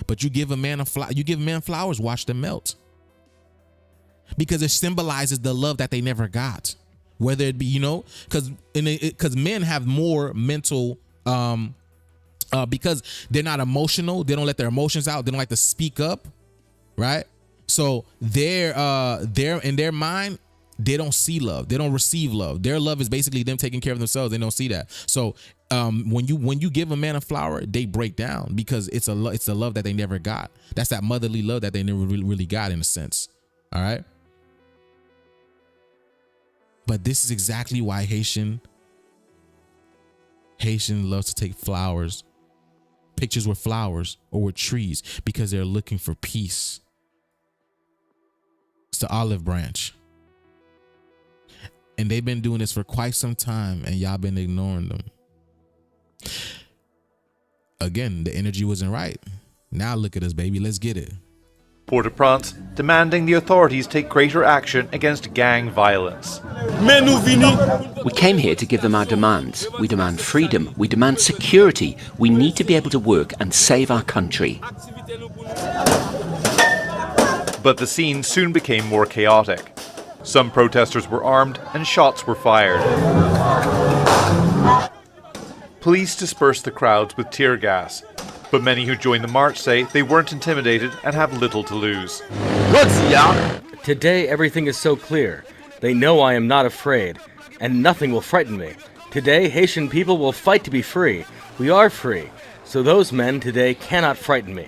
But you give a man flowers, watch them melt, because it symbolizes the love that they never got, whether it be, because men have more mental because they're not emotional, they don't let their emotions out, they don't like to speak up, right? So they're in their mind, they don't see love, they don't receive love. Their love is basically them taking care of themselves. They don't see that. So when you give a man a flower, they break down because it's the love that they never got. That's that motherly love that they never really got, in a sense. All right. But this is exactly why Haitian loves to take flowers, pictures with flowers or with trees, because they're looking for peace. It's the olive branch. And they've been doing this for quite some time, and y'all been ignoring them. Again, the energy wasn't right. Now look at us, baby. Let's get it. Port-au-Prince demanding the authorities take greater action against gang violence. We came here to give them our demands. We demand freedom. We demand security. We need to be able to work and save our country. But the scene soon became more chaotic. Some protesters were armed and shots were fired. Police dispersed the crowds with tear gas, but many who joined the march say they weren't intimidated and have little to lose. Today everything is so clear. They know I am not afraid, and nothing will frighten me. Today Haitian people will fight to be free. We are free, so those men today cannot frighten me.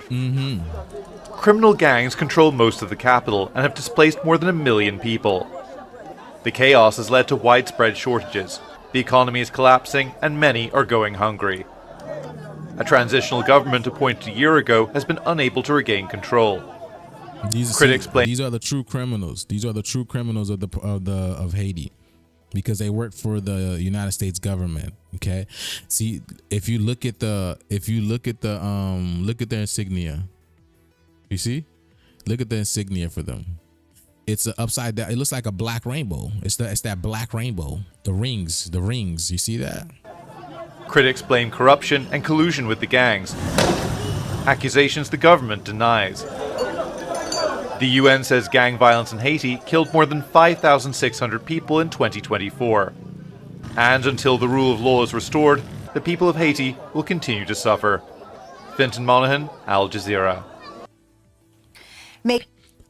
Criminal gangs control most of the capital and have displaced more than 1 million people. The chaos has led to widespread shortages. The economy is collapsing and many are going hungry. A transitional government appointed a year ago has been unable to regain control. Critics blame these are the true criminals. These are the true criminals of Haiti, because they work for the United States government. Okay, see, if you look at their insignia, you see, look at the insignia for them. It's upside down. It looks like a black rainbow. It's that black rainbow. The rings. You see that? Critics blame corruption and collusion with the gangs, accusations the government denies. The UN says gang violence in Haiti killed more than 5,600 people in 2024. And until the rule of law is restored, the people of Haiti will continue to suffer. Fintan Monaghan, Al Jazeera.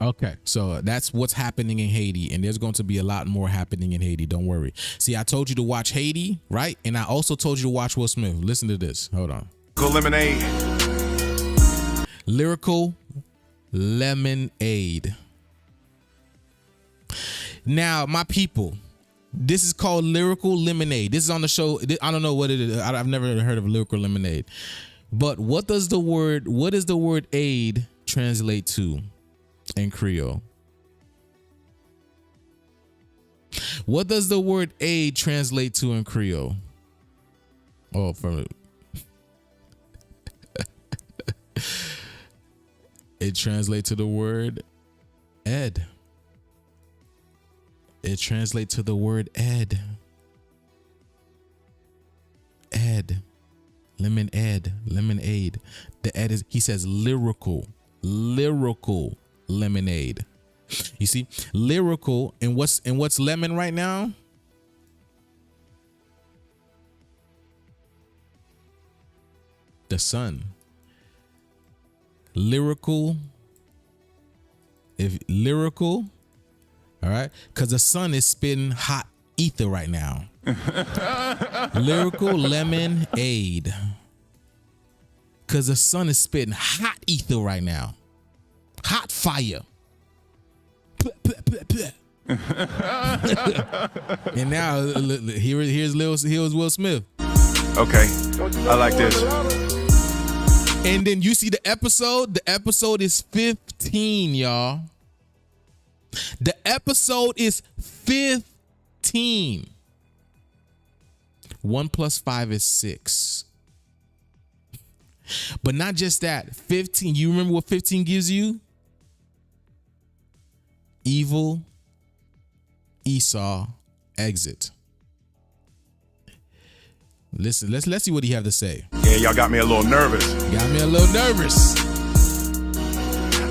Okay, so that's what's happening in Haiti, and there's going to be a lot more happening in Haiti. Don't worry. See, I told you to watch Haiti, right? And I also told you to watch Will Smith. Listen to this. Hold on. Lemonade. Lyrical Lemonade. Now, my people, this is called Lyrical Lemonade. This is on the show. I don't know what it is. I've never heard of Lyrical Lemonade. But what does the word aid translate to in Creole? What does the word aid translate to in Creole? Oh, from it translates to the word ed. It translates to the word ed. Ed. Lemonade. The ed is, he says lyrical. Lyrical lemonade. You see, lyrical, and what's lemon right now? The sun. Lyrical. If lyrical, all right, because the sun is spitting hot ether right now. Lyrical lemonade. Because the sun is spitting hot ether right now. Hot fire. And now here's Will Smith. Okay, I like this. And then you see the episode. The episode is 15, y'all. The episode is 15. 1 + 5 is 6. But not just that. 15. You remember what 15 gives you? Evil Esau exit. Listen, let's see what he have to say. Yeah, y'all got me a little nervous. Got me a little nervous.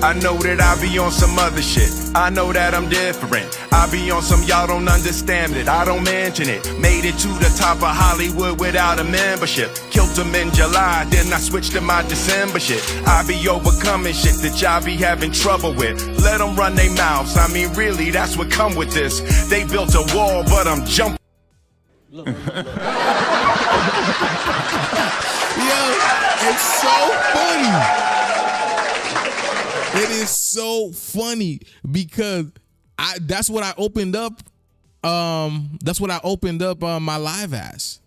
I know that I be on some other shit. I know that I'm different. I be on some y'all don't understand it. I don't mention it. Made it to the top of Hollywood without a membership. Killed them in July, then I switched to my December shit. I be overcoming shit that y'all be having trouble with. Let them run their mouths. I mean, really, that's what come with this. They built a wall, but I'm jumping. Yo, it's so funny. It is so funny because that's what I opened up. That's what I opened up my live as,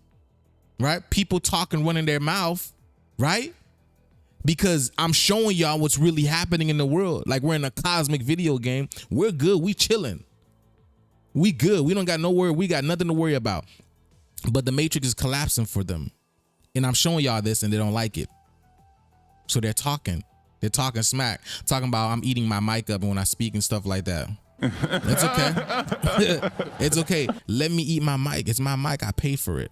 right? People talking, running their mouth, right? Because I'm showing y'all what's really happening in the world. Like we're in a cosmic video game. We're good. We chilling. We good. We don't got no worry. We got nothing to worry about. But the matrix is collapsing for them. And I'm showing y'all this and they don't like it. So they're talking. They're talking smack. Talking about I'm eating my mic up when I speak and stuff like that. It's okay. It's okay. Let me eat my mic. It's my mic. I paid for it.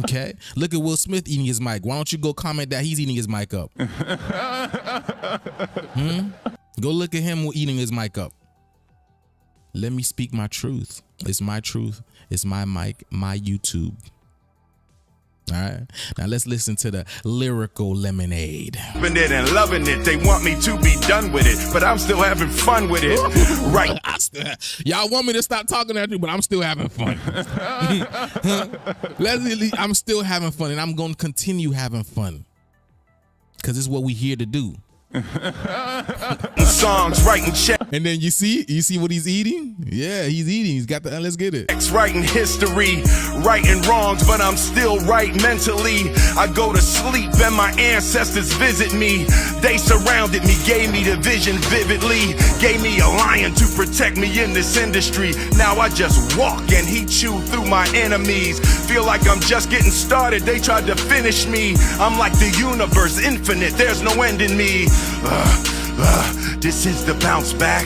Okay. Look at Will Smith eating his mic. Why don't you go comment that he's eating his mic up? Go look at him eating his mic up. Let me speak my truth. It's my truth. It's my mic, my YouTube. All right. Now let's listen to the lyrical lemonade. Loving it and loving it. They want me to be done with it, but I'm still having fun with it. Right. Y'all want me to stop talking at you, but I'm still having fun. I'm still having fun, and I'm going to continue having fun because it's what we're here to do. Songs, writing checks. And then you see what he's eating? Yeah, he's eating. He's got the let's get it. Writing history, righting wrongs, but I'm still right mentally. I go to sleep and my ancestors visit me. They surrounded me, gave me the vision vividly, gave me a lion to protect me in this industry. Now I just walk and he chew through my enemies. Feel like I'm just getting started, they tried to finish me. I'm like the universe, infinite, there's no end in me. This is the bounce back.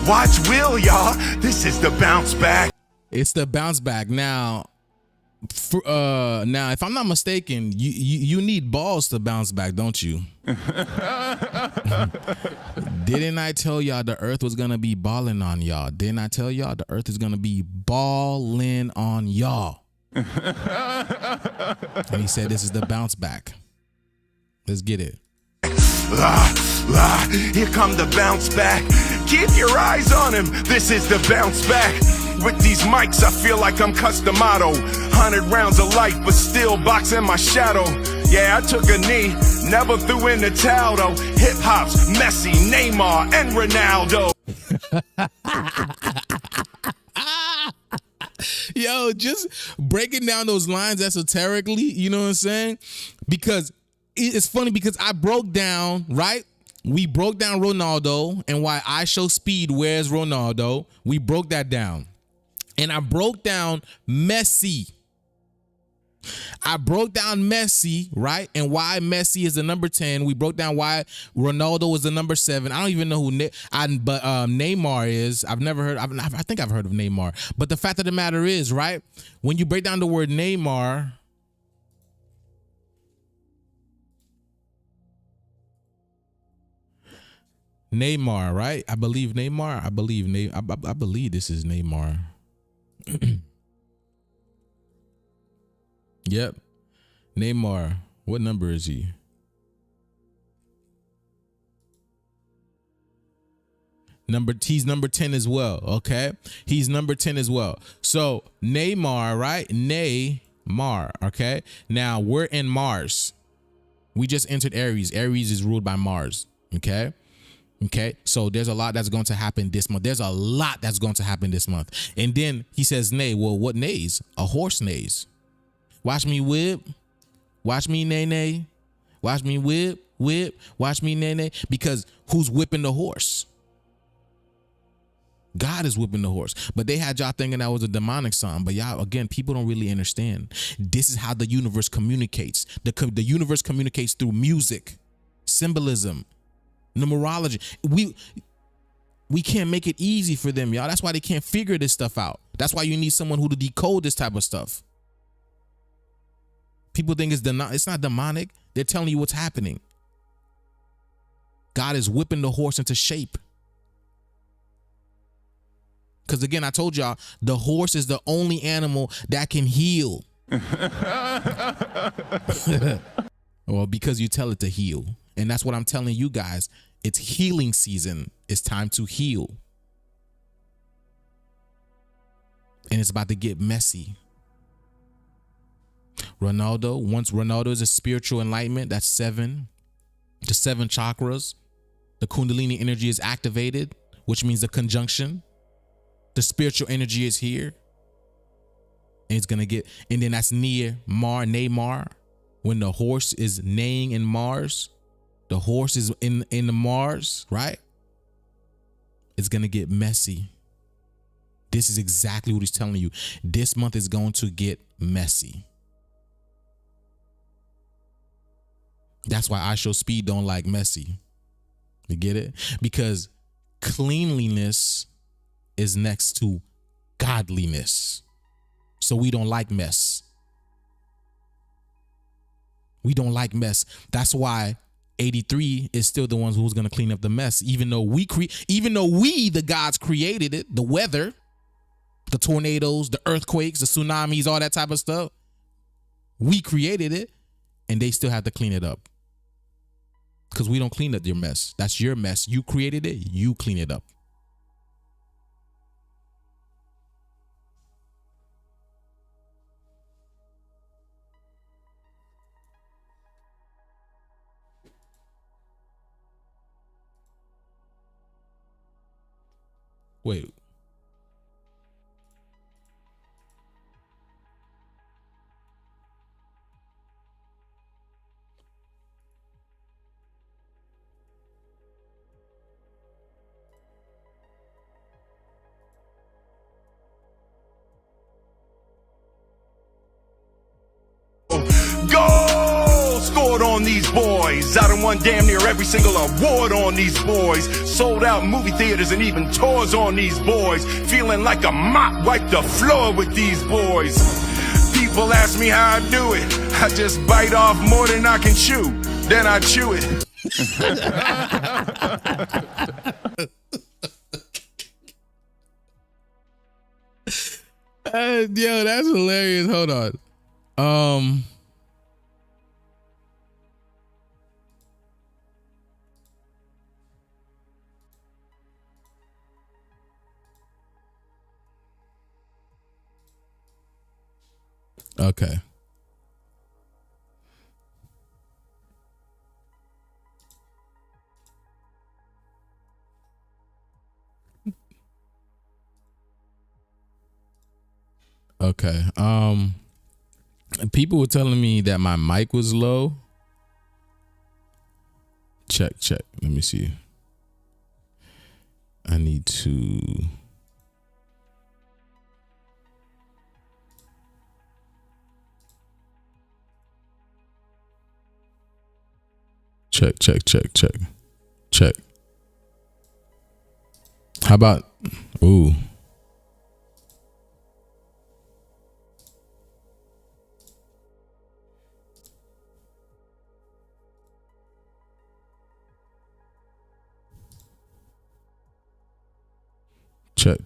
Watch Will, y'all. This is the bounce back. It's the bounce back. Now, if I'm not mistaken, you need balls to bounce back, don't you? Didn't I tell y'all the earth was gonna be balling on y'all? Didn't I tell y'all the earth is gonna be balling on y'all? And he said this is the bounce back. Let's get it. Here come the bounce back. Keep your eyes on him. This is the bounce back. With these mics, I feel like I'm Customato. 100 rounds of life, but still boxing my shadow. Yeah, I took a knee, never threw in the towel though. Hip hop's Messi, Neymar, and Ronaldo. Yo, just breaking down those lines esoterically, you know what I'm saying? Because it's funny because I broke down, right? We broke down Ronaldo and why I show speed. Where's Ronaldo? We broke that down. And I broke down Messi. I broke down Messi, right? And why Messi is the number 10. We broke down why Ronaldo is the number 7. I don't even know who Neymar is. I've never heard. I think I've heard of Neymar. But the fact of the matter is, right? When you break down the word Neymar, Neymar, right? I believe Neymar. I believe this is Neymar. Yep. Neymar. What number is he? He's number 10 as well. Okay. He's number 10 as well. So Neymar, right? Neymar. Okay. Now we're in Mars. We just entered Aries. Aries is ruled by Mars. Okay. Okay. So there's a lot that's going to happen this month. There's a lot that's going to happen this month. And then he says, neigh. Well, what neighs? A horse neighs. Watch me whip. Watch me nay nay. Watch me whip. Watch me nay nay. Because who's whipping the horse? God is whipping the horse. But they had y'all thinking that was a demonic song. But y'all, again, people don't really understand. This is how the universe communicates. The universe communicates through music, symbolism, numerology. We can't make it easy for them, y'all. That's why they can't figure this stuff out. That's why you need someone who to decode this type of stuff. People think it's not demonic. They're telling you what's happening. God is whipping the horse into shape. Because again, I told y'all, the horse is the only animal that can heal. Well, because you tell it to heal. And that's what I'm telling you guys. It's healing season. It's time to heal. And it's about to get messy. Once Ronaldo is a spiritual enlightenment, that's 7. The 7 chakras. The Kundalini energy is activated, which means the conjunction. The spiritual energy is here. And it's going to get, and then that's Neymar. When the horse is neighing in Mars, the horse is in the Mars, right? It's going to get messy. This is exactly what he's telling you. This month is going to get messy. That's why I Show Speed don't like messy. You get it? Because cleanliness is next to godliness. So we don't like mess. We don't like mess. That's why 83 is still the ones who's going to clean up the mess. Even though we, the gods created it, the weather, the tornadoes, the earthquakes, the tsunamis, all that type of stuff. We created it and they still have to clean it up. Because we don't clean up your mess. That's your mess. You created it. You clean it up. Wait. Goal scored on these boys. I done won damn near every single award on these boys. Sold out movie theaters and even tours on these boys. Feeling like a mop wiped the floor with these boys. People ask me how I do it. I just bite off more than I can chew. Then I chew it. Yo, that's hilarious. Hold on. Okay. Okay. People were telling me that my mic was low. Check. Let me see. I need to. Check. How about, ooh.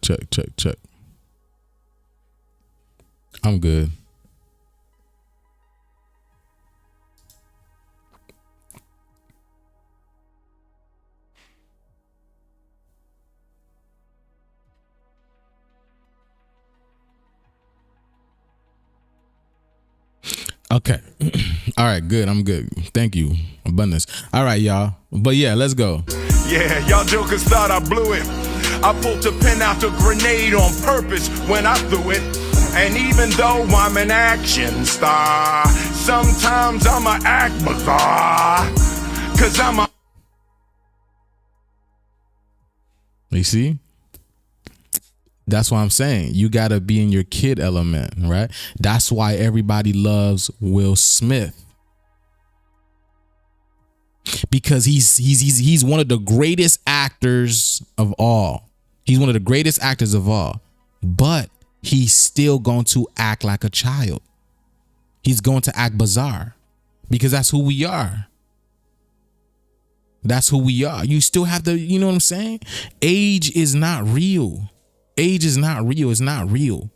Check. I'm good. Okay. All right, good. I'm good. Thank you. Abundance. All right, y'all. But yeah, let's go. Yeah, y'all jokers thought I blew it. I pulled the pin out the grenade on purpose when I threw it. And even though I'm an action star, sometimes I'ma act bizarre. Cause I'm a... You see? That's what I'm saying. You got to be in your kid element, right? That's why everybody loves Will Smith. Because he's one of the greatest actors of all. He's one of the greatest actors of all. But he's still going to act like a child. He's going to act bizarre. Because that's who we are. That's who we are. You still have to, you know what I'm saying? Age is not real. Age is not real. It's not real.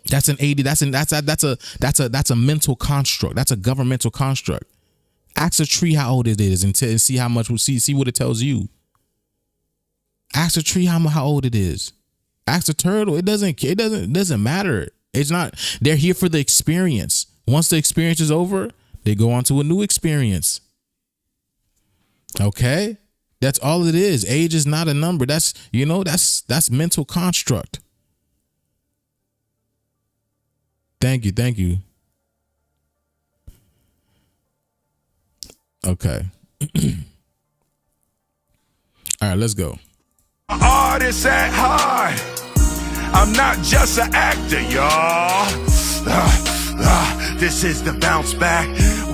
That's an 80. That's a mental construct. That's a governmental construct. Ask a tree how old it is and see how much. See what it tells you. Ask a tree how old it is. Ask a turtle. It doesn't matter. It's not. They're here for the experience. Once the experience is over, they go on to a new experience. Okay. That's all it is. Age is not a number. That's mental construct. Thank you. Okay. All right, let's go. Artist at heart. I'm not just an actor, y'all. This is the bounce back.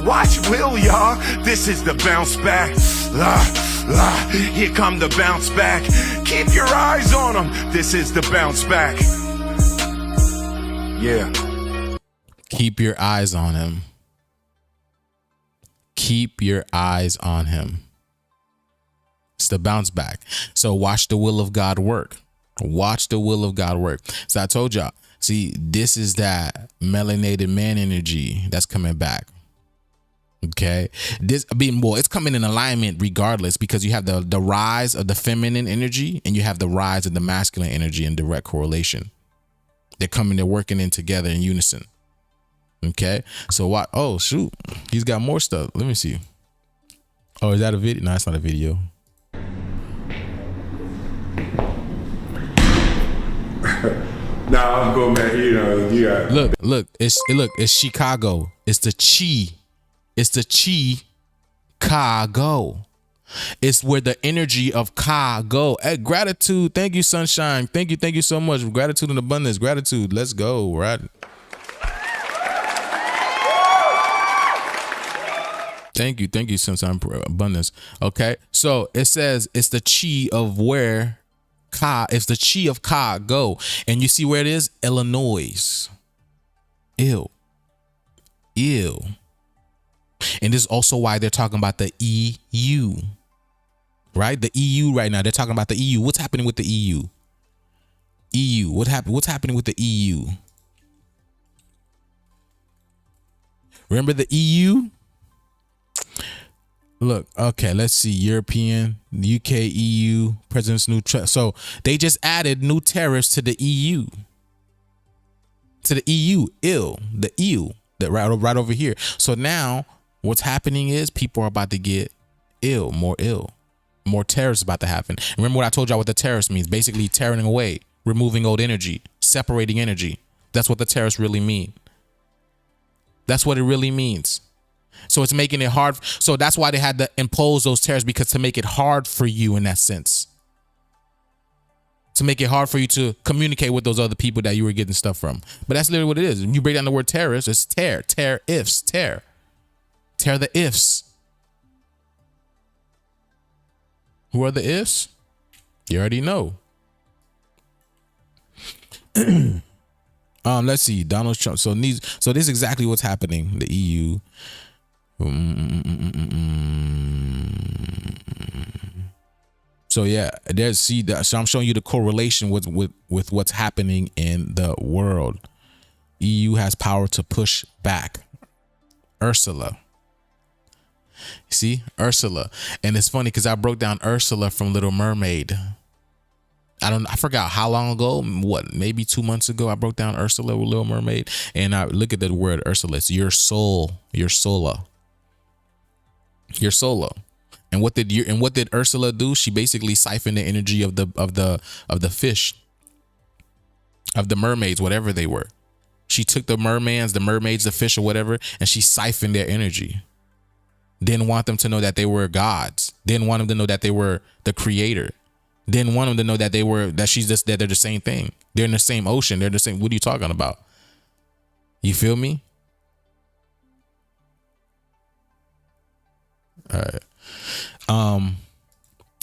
Watch Will, y'all. This is the bounce back. Here come the bounce back. Keep your eyes on them. This is the bounce back. Yeah. Keep your eyes on him. Keep your eyes on him. It's the bounce back. So watch the will of God work. Watch the will of God work. So I told y'all, see, this is that melanated man energy that's coming back. Okay, it's coming in alignment regardless, because you have the rise of the feminine energy and you have the rise of the masculine energy in direct correlation. They're working in together in unison. Okay, so what? Oh shoot, he's got more stuff. Let me see. Oh, is that a video? No, it's not a video. Nah, I'm going back. You got look. It's Chicago. It's the chi. It's the chi Ka go. It's where the energy of Ka go. Hey, gratitude. Thank you, sunshine. Thank you so much. Gratitude and abundance. Gratitude. Let's go. Right. Thank you, sunshine, abundance. Okay. So it says it's the chi of where Ka. It's the chi of Ka go. And you see where it is? Illinois. Ew. And this is also why they're talking about the EU, right? The EU right now. They're talking about the EU. What's happening with the EU? What's happening with the EU? Remember the EU? Look, okay, let's see. European, UK, EU, president's new. So they just added new tariffs to the EU. To the EU, the EU, that right over here. So now what's happening is people are about to get ill. More tariffs about to happen. Remember what I told y'all what the tariffs means? Basically tearing away, removing old energy, separating energy. That's what the tariffs really mean. That's what it really means. So it's making it hard. So that's why they had to impose those tariffs, because to make it hard for you in that sense. To make it hard for you to communicate with those other people that you were getting stuff from. But that's literally what it is. When you break down the word terrorist, it's tear ifs, tear the ifs. Who are the ifs? You already know. Let's see. Donald Trump. So this is exactly what's happening. The EU. So yeah, there's so I'm showing you the correlation with what's happening in the world. EU has power to push back. Ursula. See, Ursula. And it's funny because I broke down Ursula from Little Mermaid. I forgot how long ago, maybe 2 months ago, I broke down Ursula with Little Mermaid. And I look at the word Ursula. It's your soul, your sola. Your sola. And what did Ursula do? She basically siphoned the energy of the fish, of the mermaids, whatever they were. She took the mermaids, the fish or whatever, and she siphoned their energy. Didn't want them to know that they were gods. Didn't want them to know that they were the creator. Didn't want them to know that that they're the same thing. They're in the same ocean. They're the same. What are you talking about? You feel me? All right.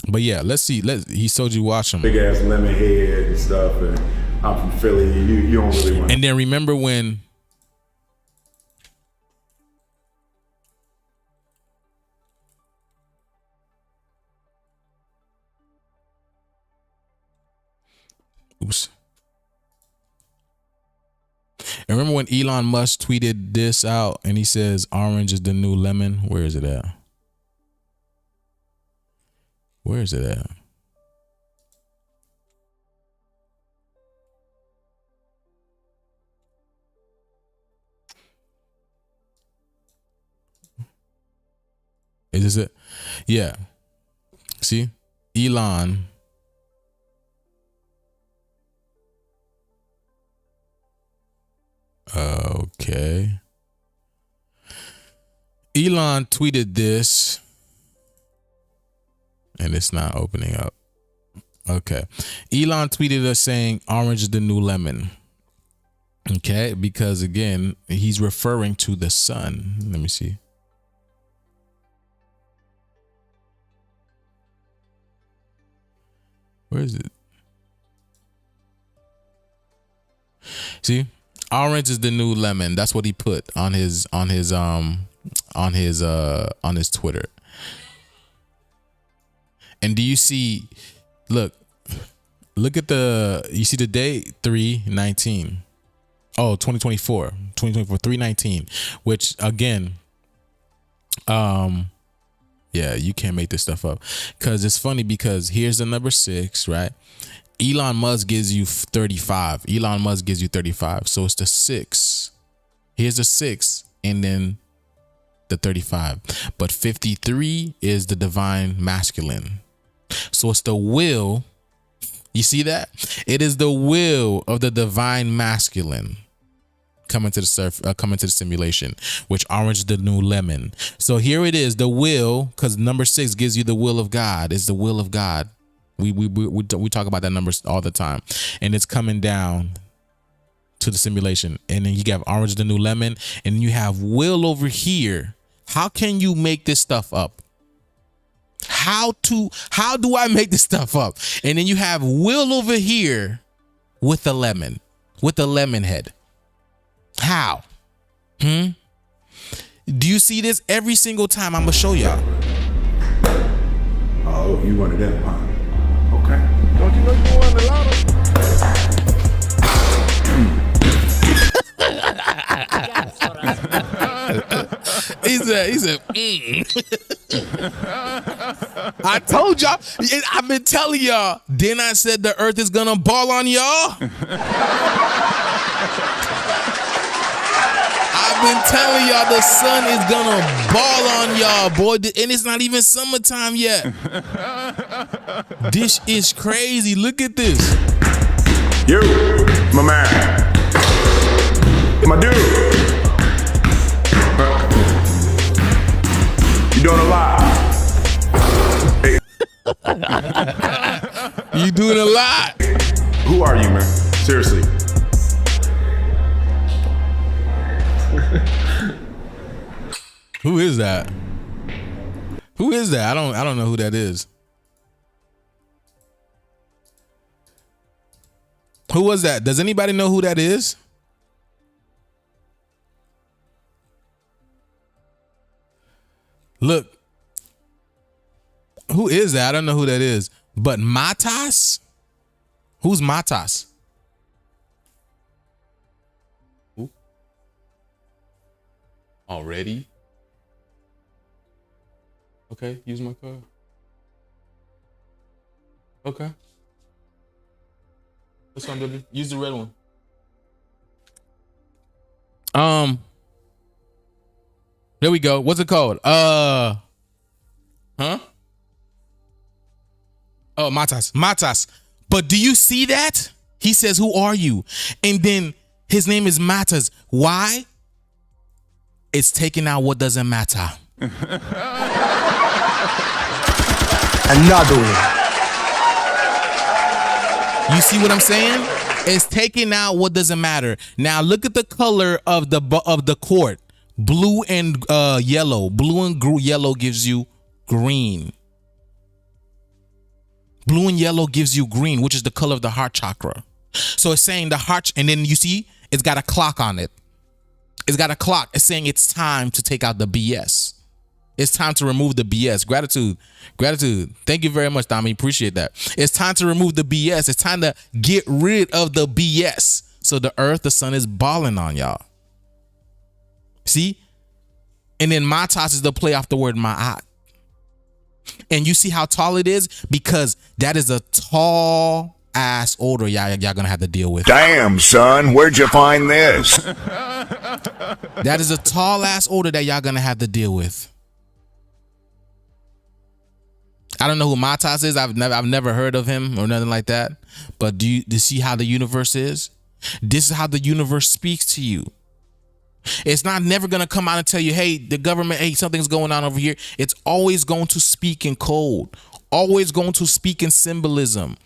But yeah, let's see. He told you watch him. Big ass lemon head and stuff, and I'm from Philly. You don't really want. And then remember when And remember when Elon Musk tweeted this out and he says orange is the new lemon? Where is it at? Where is it at? Is this it? Yeah. See? Elon. Okay. Elon tweeted this and it's not opening up. Okay. Elon tweeted us saying orange is the new lemon. Okay, because again, he's referring to the sun. Let me see. Where is it? See? Orange is the new lemon. That's what he put on his Twitter. And do you see, look at you see the date 3/19. Oh, 2024, 3/19, which again, yeah, you can't make this stuff up because it's funny because here's the number 6, right? Elon Musk gives you 35. Elon Musk gives you 35. So it's the 6. Here's the 6 and then the 35. But 53 is the divine masculine. So it's the will. You see that? It is the will of the divine masculine coming to the simulation, which orange is the new lemon. So here it is, the will, because number 6 gives you the will of God. It's the will of God. We talk about that number all the time, and it's coming down to the simulation. And then you have orange, the new lemon, and you have will over here. How can you make this stuff up? How do I make this stuff up? And then you have will over here with the lemon head. How? Do you see this every single time? I'm gonna show y'all. Oh, you wanted that part. Okay. Don't you know you won the lotto? He said, I told y'all. I've been telling y'all. Then I said the earth is gonna ball on y'all. I've been telling y'all the sun is gonna ball on y'all, boy, and it's not even summertime yet. This is crazy. Look at this. You, my man, my dude. You doing a lot. Hey. You doing a lot. Who are you, man? Seriously. Who is that? Who is that? I don't know who that is. Who was that? Does anybody know who that is? Look. Who is that? I don't know who that is. But Matas? Who's Matas? Who? Already? Okay, use my card. Okay. What's on W? Use the red one. There we go. What's it called? Huh? Oh, Matas. But do you see that? He says, "Who are you?" And then his name is Matas. Why? It's taking out what doesn't matter. Another one. You see what I'm saying? It's taking out what doesn't matter. Now look at the color of the court. Blue and yellow. Blue and yellow gives you green. Blue and yellow gives you green, which is the color of the heart chakra. So it's saying the heart, and then you see it's got a clock on it. It's got a clock. It's saying it's time to take out the BS. It's time to remove the BS. Gratitude. Thank you very much, Dami. Appreciate that. It's time to remove the BS. It's time to get rid of the BS. So the earth, the sun is balling on y'all. See? And then Matas is the play off the word Ma'at. And you see how tall it is? Because that is a tall ass order y'all gonna have to deal with. Damn, son, where'd you find this? That is a tall ass order that y'all gonna have to deal with. I don't know who Matas is. I've never heard of him or nothing like that. But do you see how the universe is? This is how the universe speaks to you. It's not never going to come out and tell you, hey, the government, hey, something's going on over here. It's always going to speak in code, always going to speak in symbolism.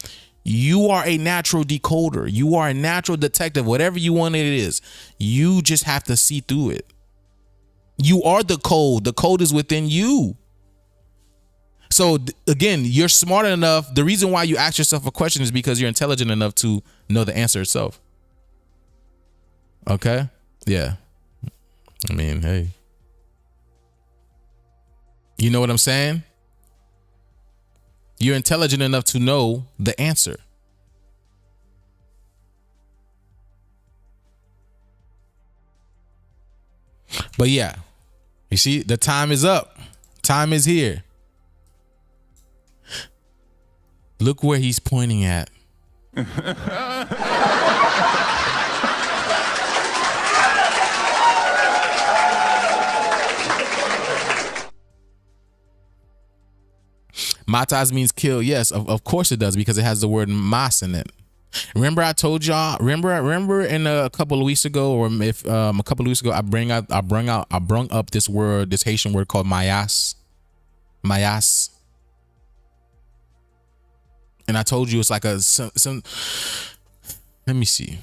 You are a natural decoder. You are a natural detective, whatever you want it is. You just have to see through it. You are the code. The code is within you. So again, you're smart enough. The reason why you ask yourself a question is because you're intelligent enough to know the answer itself. Okay? Yeah. I mean, hey. You know what I'm saying? You're intelligent enough to know the answer. But yeah, you see, the time is up. Time is here. Look where he's pointing at. Matas means kill. Yes, of course it does, because it has the word mas in it. Remember I told y'all, remember in a couple of weeks ago, or if a couple of weeks ago, I brung up this word, this Haitian word called mayas. Mayas. And I told you it's like some let me see.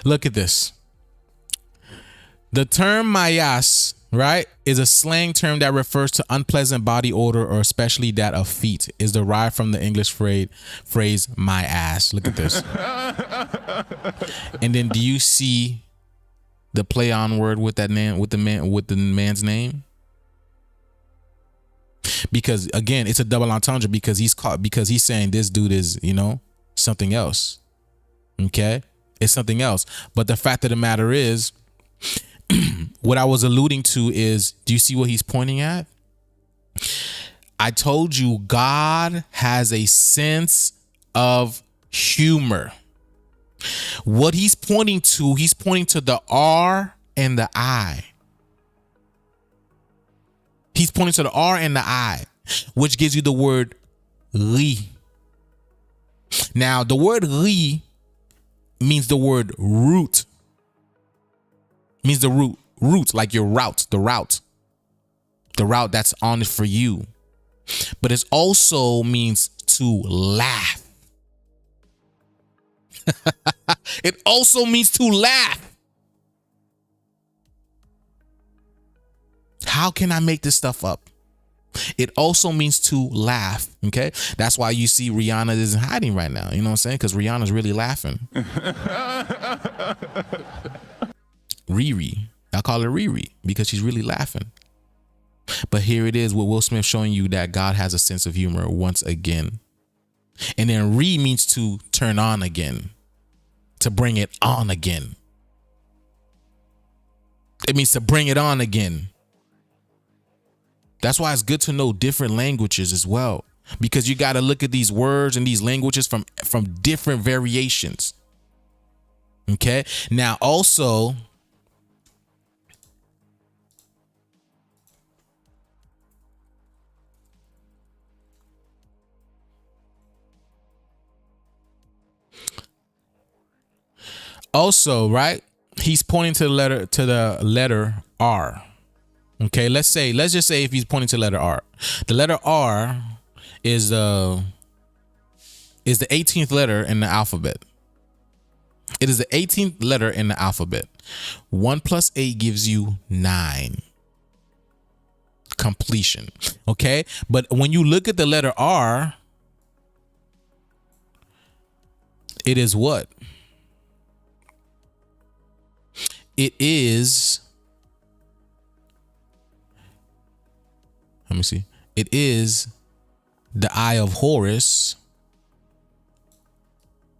Look at this. The term mayas, right, is a slang term that refers to unpleasant body odor, or especially that of feet. Is derived from the English phrase my ass. Look at this. And then do you see the play on word with that name, with the man's name? Because again, it's a double entendre, because he's saying this dude is, something else. Okay? It's something else. But the fact of the matter is, what I was alluding to is, do you see what he's pointing at? I told you God has a sense of humor. What he's pointing to the R and the I. He's pointing to the R and the I, which gives you the word ri. Now, the word ri means the word root. Means the root, like your route, the route that's on it for you. But it also means to laugh. It also means to laugh. How can I make this stuff up? It also means to laugh. Okay. That's why you see Rihanna isn't hiding right now. You know what I'm saying? Because Rihanna's really laughing. Riri. I call her Riri because she's really laughing. But here it is with Will Smith showing you that God has a sense of humor once again. And then re means to turn on again, to bring it on again. It means to bring it on again. That's why it's good to know different languages as well, because you got to look at these words and these languages from different variations. Okay. Now also, right, he's pointing to the letter R. Okay, let's just say if he's pointing to letter R. The letter R is the 18th letter in the alphabet. It is the 18th letter in the alphabet. 1 + 8 gives you 9. Completion. Okay, but when you look at the letter R, it is what? It is, let me see. It is the Eye of Horus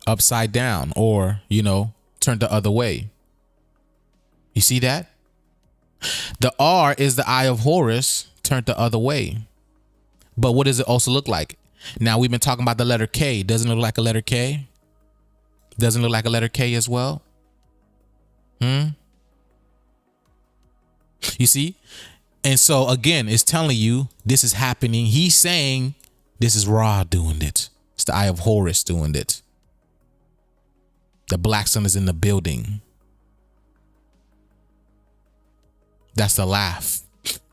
upside down, or, turned the other way. You see that? The R is the Eye of Horus turned the other way. But what does it also look like? Now, we've been talking about the letter K. Doesn't it look like a letter K? Doesn't it look like a letter K as well? You see? And so again, it's telling you this is happening. He's saying this is Ra doing it. It's the Eye of Horus doing it. The black sun is in the building. That's the laugh.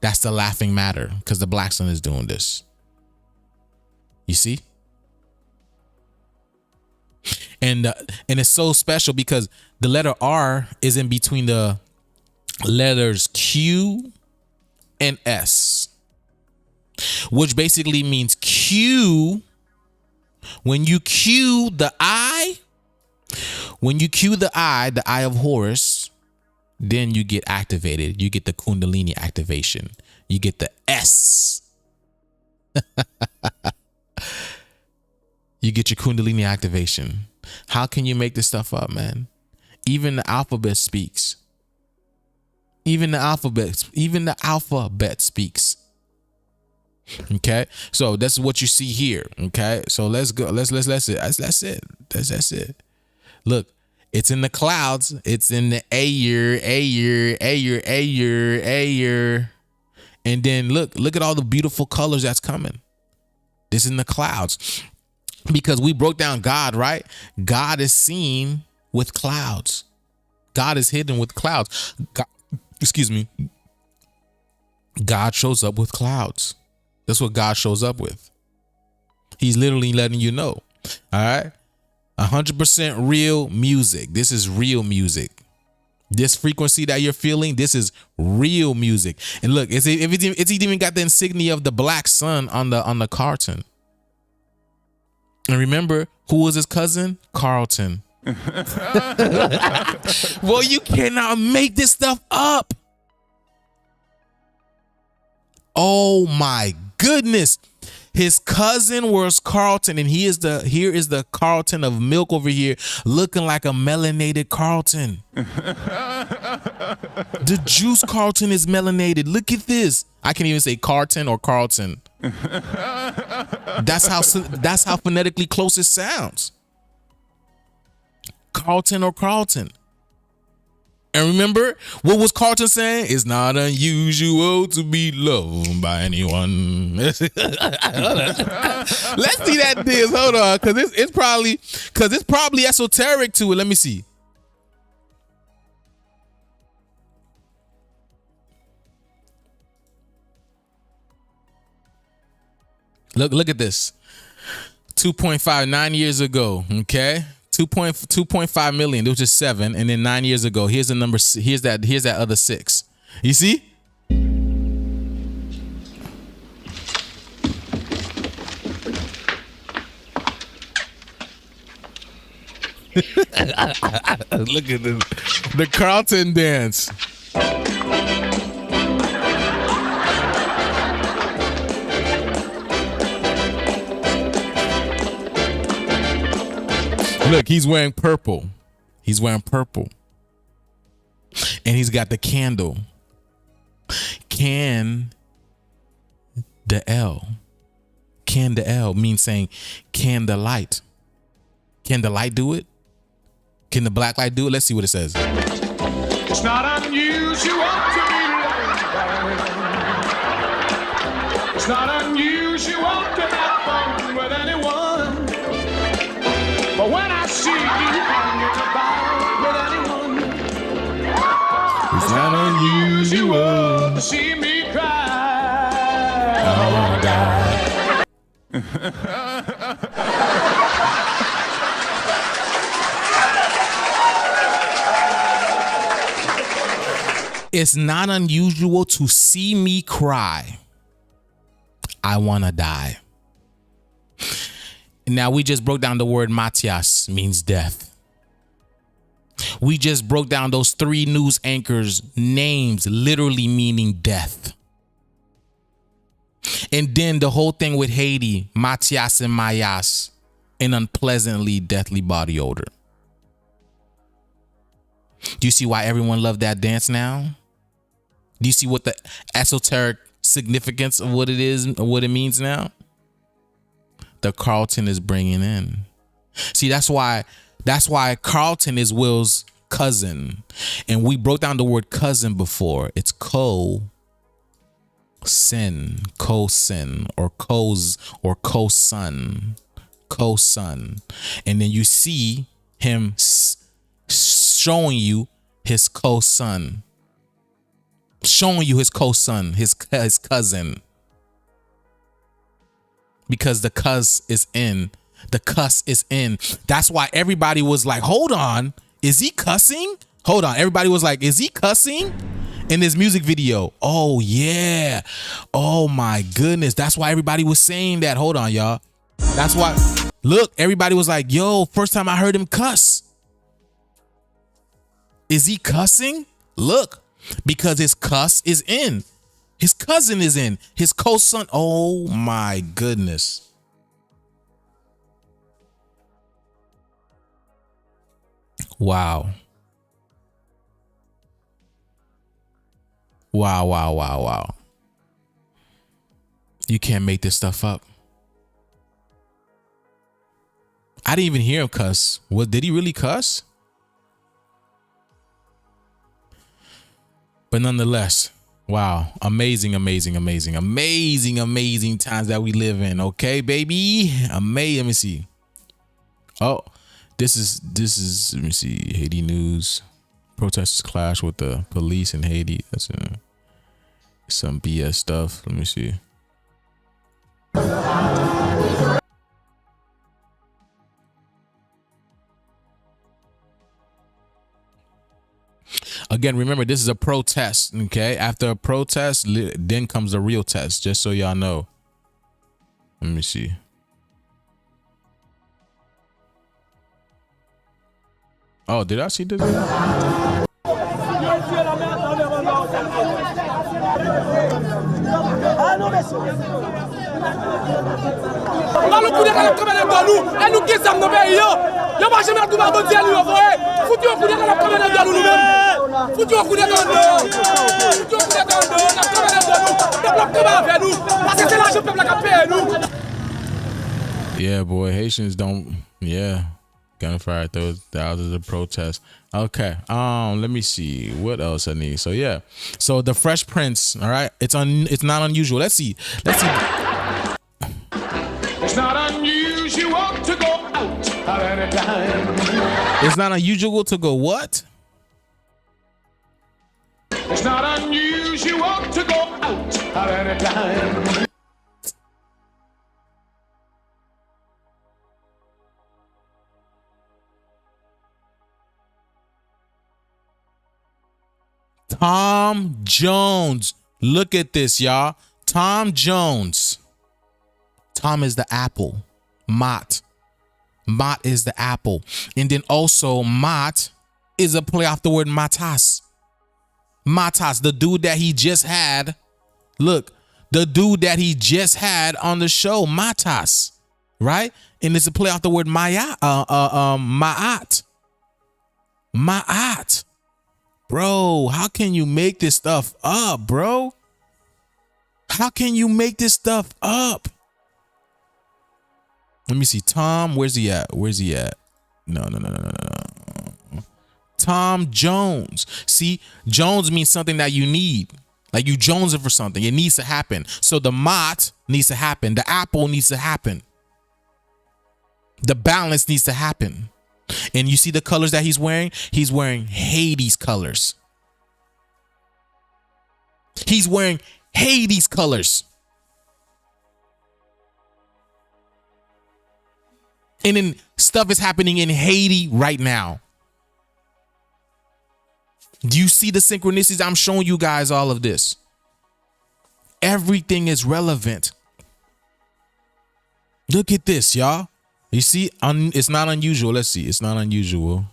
That's the laughing matter, because the black sun is doing this. You see? And it's so special because the letter R is in between the letters Q and S, which basically means Q. When you cue the eye, the Eye of Horus, then you get activated. You get the Kundalini activation. You get the S. You get your Kundalini activation. How can you make this stuff up, man? Even the alphabet speaks. Even the alphabet speaks. Okay, so that's what you see here. Okay, so let's go. That's it. Look, it's in the clouds. It's in the ayer. And then look at all the beautiful colors that's coming. This is in the clouds, because we broke down God, right? God is seen with clouds. God is hidden with clouds. God shows up with clouds. That's what God shows up with. He's literally letting you know. All right. 100% real music. This is real music. This frequency that you're feeling, this is real music. And look, it's even got the insignia of the black sun on the carton. And remember, who was his cousin? Carlton. Well, you cannot make this stuff up. Oh my goodness. His cousin was Carlton, and here is the Carlton of milk over here, looking like a melanated Carlton. The Joose Carlton is melanated. Look at this. I can't even say Carlton or Carlton. That's how phonetically close it sounds. Carlton or Carlton. And remember, what was Carlton saying? It's not unusual to be loved by anyone. Let's see that this. Hold on, because it's probably esoteric to it. Let me see. Look at this. 2.5, 9 years ago. Okay. 2.5 million. It was just 7, and then 9 years ago. Here's the number. Here's that other 6. You see? Look at the Carlton dance. Look, he's wearing purple. He's wearing purple. And he's got the candle. Can the L means saying, can the light? Can the light do it? Can the black light do it? Let's see what it says. It's not unusual to be loved. It's not unusual to have fun with anyone. But when I see you hanging about with anyone, it's not unusual to see me cry. I wanna die. It's not unusual to see me cry. I want to die. Now, we just broke down the word Matthias, means death. We just broke down those 3 news anchors' names, literally meaning death. And then the whole thing with Haiti, Matthias and Mayas, an unpleasantly deathly body odor. Do you see why everyone loved that dance now? Do you see what the esoteric significance of what it is, or what it means now? The Carlton is bringing in. See, that's why Carlton is Will's cousin. And we broke down the word cousin before. It's co-sin, or co-son. And then you see him showing you his co-son. Showing you his co-son, his cousin. Because the cuss is in. The cuss is in. That's why everybody was like, hold on, is he cussing? Hold on. Everybody was like, is he cussing? In this music video. Oh, yeah. Oh, my goodness. That's why everybody was saying that. Hold on, y'all. That's why. Look, everybody was like, yo, first time I heard him cuss. Is he cussing? Look. Because his cuss is in. His cousin is in. His co-son. Oh my goodness. Wow. Wow. You can't make this stuff up. I didn't even hear him cuss. What, did he really cuss? But nonetheless, wow, amazing times that we live in. Okay, baby. Let me see. Oh, this is let me see. Haiti news. Protesters clash with the police in Haiti. That's some BS stuff. Let me see. Again, remember, this is a protest, okay? After a protest, then comes the real test, just so y'all know. Let me see. Oh, did I see this? Yeah, boy, Haitians don't, yeah. Gunfire at those thousands of protests. Okay, let me see what else I need. So yeah, so the Fresh Prince. All right, it's not unusual. Let's see. It's not unusual to go out at any time. It's not unusual to go what? It's not unusual to go out at any time. Tom Jones. Look at this, y'all. Tom Jones. Tom is the apple. Mott Mot is the apple. And then also Mot is a play off the word matas. Matas, the dude that he just had. Look, the dude that he just had on the show, Matas, right? And it's a play off the word ma'at. Ma'at. Bro, how can you make this stuff up, bro? How can you make this stuff up? Let me see. Tom, where's he at? Where's he at? No. Tom Jones. See, Jones means something that you need. Like you jonesing for something. It needs to happen. So the mot needs to happen. The apple needs to happen. The balance needs to happen. And you see the colors that he's wearing? He's wearing Hades colors. He's wearing Hades colors. And then stuff is happening in Haiti right now. Do you see the synchronicities? I'm showing you guys all of this. Everything is relevant. Look at this, y'all. You see, it's not unusual. Let's see. It's not unusual.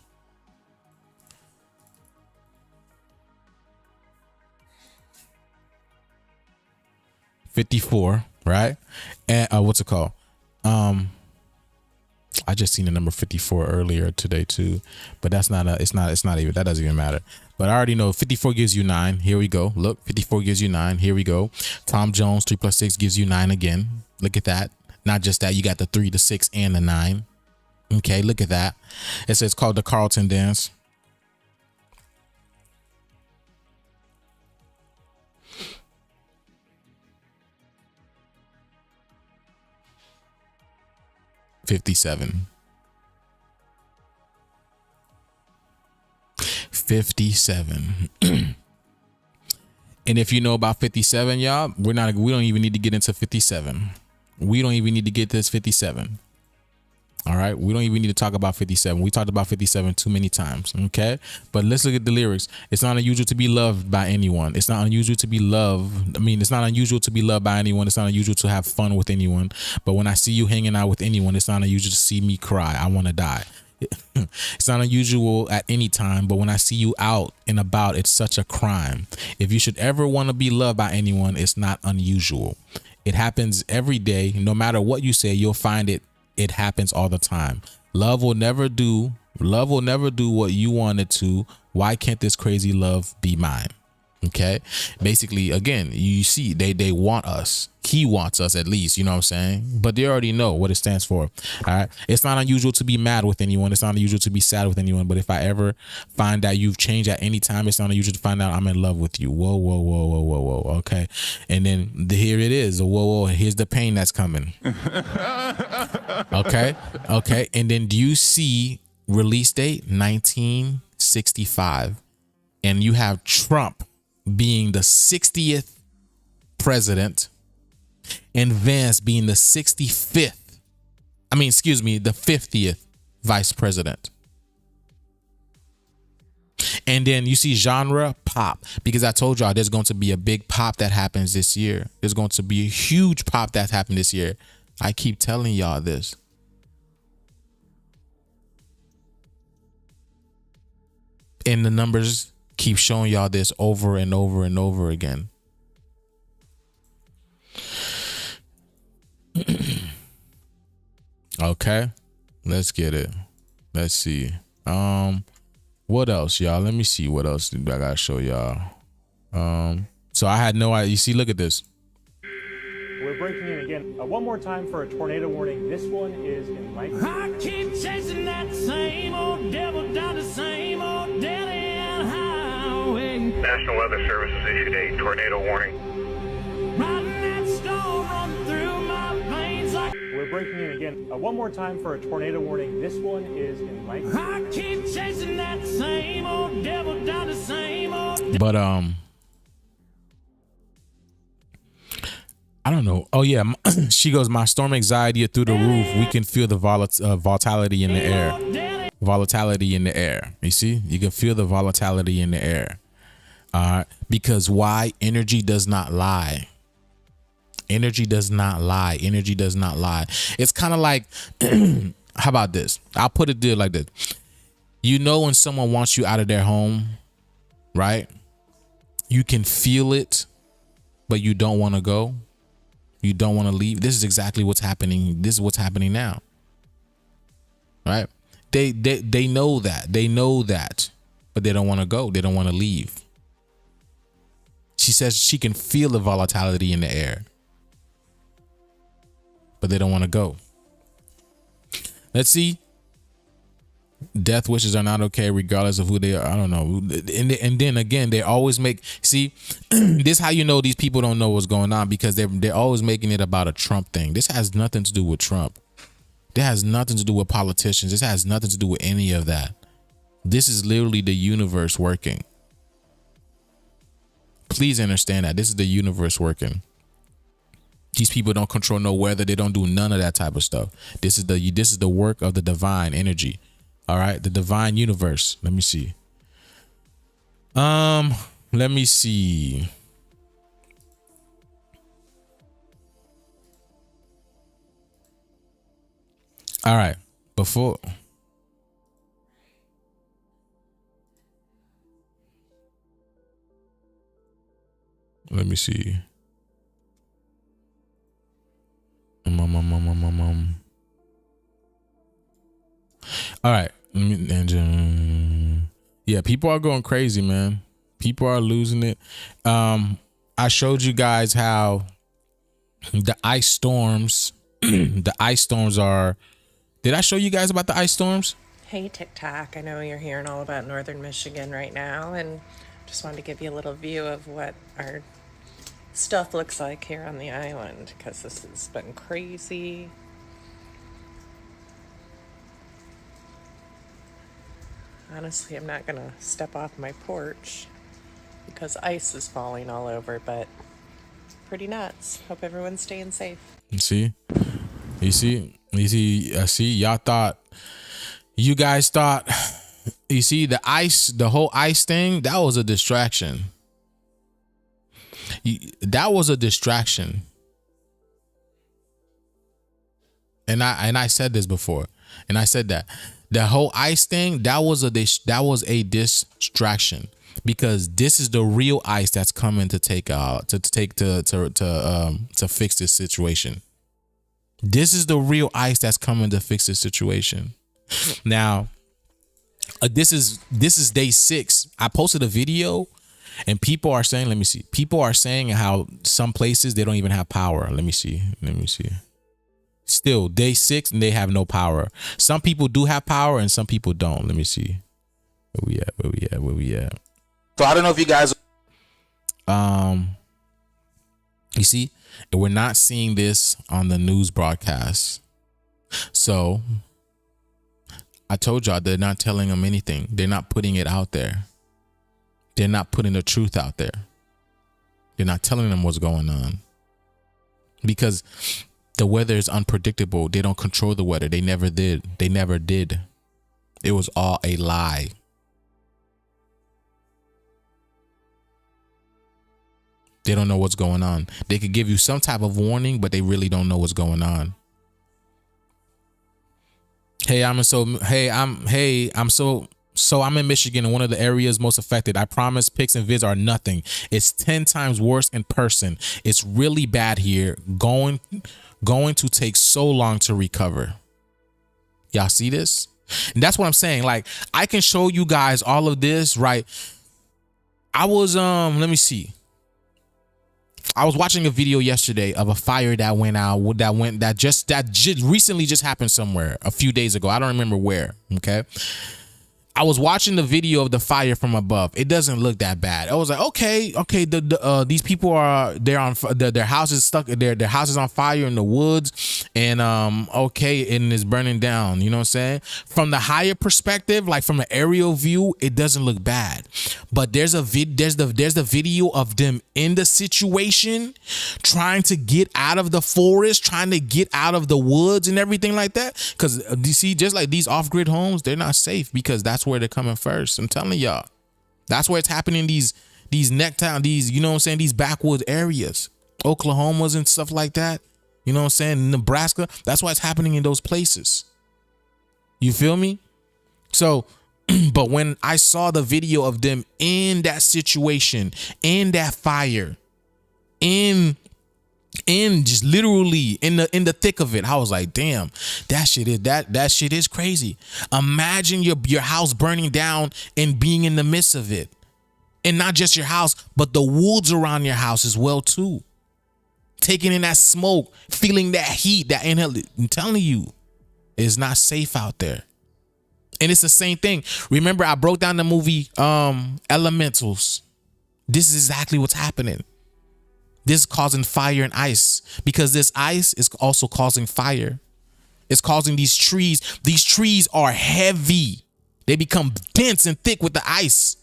$54, right? And what's it called? I just seen the number 54 earlier today too, but that's not it's not even, that doesn't even matter. But I already know 54 gives you 9. Here we go. Look, 54 gives you 9. Here we go. Tom Jones 3 + 6 gives you 9 again. Look at that. Not just that, you got the 3, the 6, and the 9. Okay, look at that. It says called the Carlton dance. $57. And if you know about 57, y'all, we don't even need to get into 57. We don't even need to get this 57. All right, we don't even need to talk about 57. We talked about 57 too many times. Okay, but let's look at the lyrics. It's not unusual to be loved by anyone. It's not unusual to be loved. I mean, it's not unusual to be loved by anyone. It's not unusual to have fun with anyone. But when I see you hanging out with anyone, it's not unusual to see me cry. I want to die. It's not unusual at any time, but when I see you out and about, it's such a crime. If you should ever want to be loved by anyone, it's not unusual. It happens every day. No matter what you say, you'll find it. It happens all the time. Love will never do what you want it to. Why can't this crazy love be mine? Okay. Basically, again, you see, they want us. He wants us, at least, you know what I'm saying? But they already know what it stands for. All right. It's not unusual to be mad with anyone. It's not unusual to be sad with anyone. But if I ever find that you've changed at any time, it's not unusual to find out I'm in love with you. Whoa. Okay. And then here it is. Whoa. Here's the pain that's coming. Okay. And then do you see release date 1965? And you have Trump being the 60th president and Vance being the 50th vice president. And then you see genre pop, because I told y'all there's going to be a big pop that happens this year. There's going to be a huge pop that happened this year. I keep telling y'all this. And the numbers keep showing y'all this over and over and over again. Okay, let's get it. Let's see. What else, y'all? Let me see what else I gotta show y'all. So I had no idea. You see, look at this. We're breaking in again. One more time for a tornado warning. This one is in Mike. I keep chasing that same old devil down the same old dead end highway. National Weather Service has issued a tornado warning. Riding that storm run through my veins like. We're breaking in again. One more time for a tornado warning. This one is in Mike. I keep chasing that same old devil down the same old. But I don't know. Oh yeah, she goes, my storm anxiety are through the roof. We can feel the volatility in the air. Volatility in the air. You see, you can feel the volatility in the air. Because why? Energy does not lie. Energy does not lie. Energy does not lie. It's kind of like how about this? I'll put it there like this. You know when someone wants you out of their home, right? You can feel it, but you don't want to go. You don't want to leave. This is exactly what's happening. This is what's happening now. Right? They know that. They know that, but they don't want to go. They don't want to leave. She says she can feel the volatility in the air, but they don't want to go. Let's see. Death wishes are not okay regardless of who they are. I don't know. And then again, they always make, see, this is how you know these people don't know what's going on, because they're always making it about a Trump thing. This has nothing to do with Trump. This has nothing to do with politicians. This has nothing to do with any of that. This is literally the universe working. Please understand that this is the universe working. These people don't control no weather. They don't do none of that type of stuff. This is the work of the divine energy. All right, the divine universe. Let me see. Let me see. All right, before. Let me see. All right. Yeah, people are going crazy, man. People are losing it. I showed you guys how the ice storms, the ice storms are. Did I show you guys about the ice storms? Hey, TikTok. I know you're hearing all about northern Michigan right now, and just wanted to give you a little view of what our stuff looks like here on the island, because this has been crazy. Honestly, I'm not gonna step off my porch because ice is falling all over, but pretty nuts. Hope everyone's staying safe. See, y'all thought, you guys thought, you see, the whole ice thing, that was a distraction. That was a distraction. And I said this before, and I said that the whole ice thing, that was a distraction, because this is the real ice that's coming to fix this situation. This is the real ice that's coming to fix this situation. Now, this is day 6. I posted a video, and people are saying, let me see. People are saying how some places they don't even have power. Let me see. Still, day 6 and they have no power. Some people do have power and some people don't. Let me see. Where we at? So I don't know if you guys. You see, we're not seeing this on the news broadcast. So I told y'all they're not telling them anything. They're not putting it out there. They're not putting the truth out there. They're not telling them what's going on, because the weather is unpredictable. They don't control the weather. They never did. It was all a lie. They don't know what's going on. They could give you some type of warning, but they really don't know what's going on. I'm in Michigan, and one of the areas most affected. I promise pics and vids are nothing. It's 10 times worse in person. It's really bad here. Going to take so long to recover. Y'all see this? And that's what I'm saying. Like, I can show you guys all of this, right? I was let me see. I was watching a video yesterday of a fire that went out, that just recently just happened somewhere a few days ago. I don't remember where. Okay. I was watching the video of the fire from above. It doesn't look that bad. I was like, okay. These people their houses stuck. Their houses on fire in the woods, and and it's burning down. You know what I'm saying? From the higher perspective, like from an aerial view, it doesn't look bad. But there's the video of them in the situation, trying to get out of the forest, trying to get out of the woods and everything like that. Because you see, just like these off-grid homes, they're not safe, because that's where they're coming first. I'm telling y'all, that's where it's happening. These necktown, you know what I'm saying, these backwoods areas, Oklahomas and stuff like that. You know what I'm saying, Nebraska. That's why it's happening in those places. You feel me? So, but when I saw the video of them in that situation, in that fire, in just literally in the thick of it, I was like, damn, that shit is crazy. Imagine your house burning down and being in the midst of it. And not just your house, but the woods around your house as well too. Taking in that smoke, feeling that heat, that inhale. I'm telling you, it's not safe out there. And it's the same thing. Remember, I broke down the movie Elementals. This is exactly what's happening. This is causing fire and ice, because this ice is also causing fire. It's causing these trees. These trees are heavy. They become dense and thick with the ice.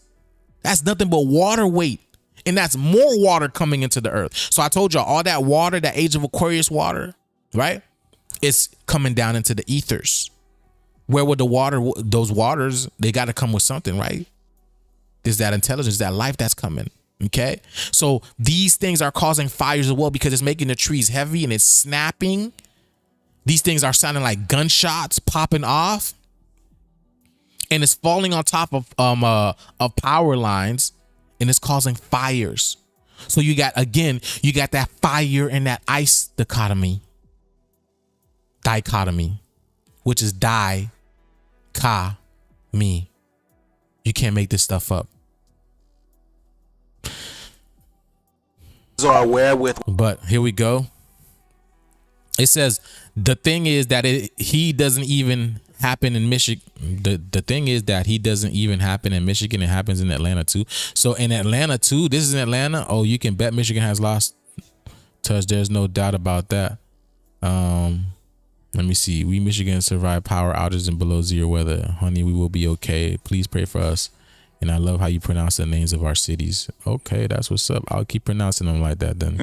That's nothing but water weight. And that's more water coming into the earth. So I told y'all, all that water, that Age of Aquarius water, right? It's coming down into the ethers. Where would the water, those waters, they got to come with something, right? There's that intelligence, that life that's coming. Okay. So these things are causing fires as well, because it's making the trees heavy and it's snapping. These things are sounding like gunshots popping off. And it's falling on top of power lines, and it's causing fires. So you got that fire and that ice dichotomy, which is me. You can't make this stuff up. Are aware with. But here we go. It says the thing is that he doesn't even happen in Michigan. The thing is that he doesn't even happen in Michigan. It happens in Atlanta too. So in Atlanta too, this is in Atlanta. Oh, you can bet Michigan has lost touch. There's no doubt about that. Let me see. We Michigan survived power outages and below zero weather. Honey, we will be okay. Please pray for us. And I love how you pronounce the names of our cities. Okay, that's what's up. I'll keep pronouncing them like that then.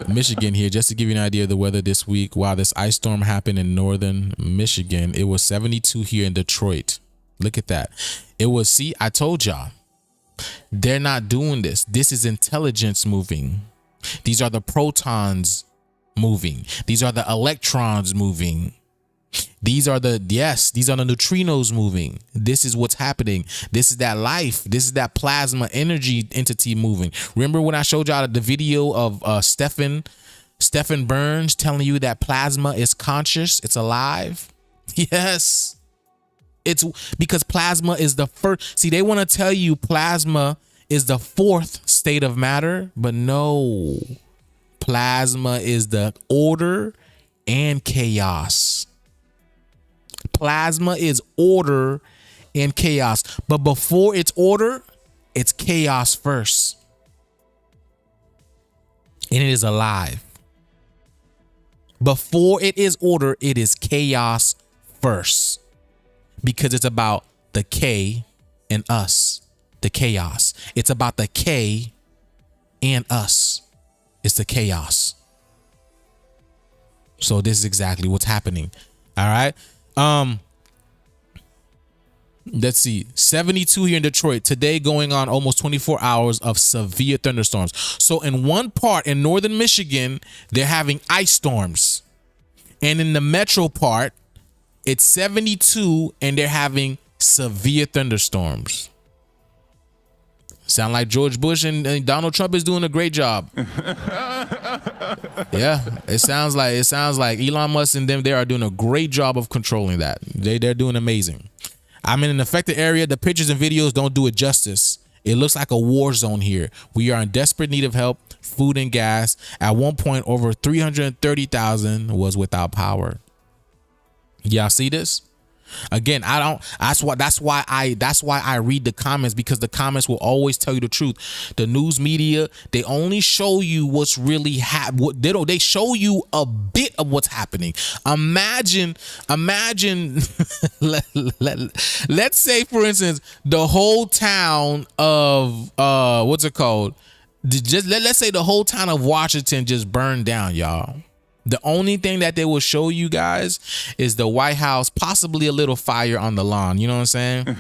Michigan here, just to give you an idea of the weather this week. Wow, this ice storm happened in northern Michigan. It was 72 here in Detroit. Look at that. It was, see, I told y'all. They're not doing this. This is intelligence moving. These are the protons moving. These are the electrons moving. These are the neutrinos moving. This is what's happening. This is that life. This is that plasma energy entity moving. Remember when I showed y'all the video of Stephen Burns telling you that plasma is conscious, it's alive? Yes. It's because plasma is the first. See, they want to tell you plasma is the fourth state of matter, but no. Plasma is the order and chaos. Plasma is order and chaos, but before it's order, it's chaos first, and it is alive. Before it is order, it is chaos first, because it's about the K and us, the chaos. It's about the K and us. It's the chaos. So this is exactly what's happening. All right. Let's see, 72 here in Detroit today, going on almost 24 hours of severe thunderstorms. So in one part in northern Michigan, they're having ice storms, and in the metro part, it's 72 and they're having severe thunderstorms. Sound like George Bush and Donald Trump is doing a great job. Yeah, it sounds like Elon Musk and them, they are doing a great job of controlling that. They're doing amazing. I'm in an affected area. The pictures and videos don't do it justice. It looks like a war zone here. We are in desperate need of help, food and gas. At one point, over 330,000 was without power. Y'all see this? Again, that's why I read the comments, because the comments will always tell you the truth. The news media, they only show you what's really happening. They show you a bit of what's happening. Imagine let's say, for instance, the whole town of let's say the whole town of Washington just burned down, y'all. The only thing that they will show you guys is the White House, possibly a little fire on the lawn. You know what I'm saying?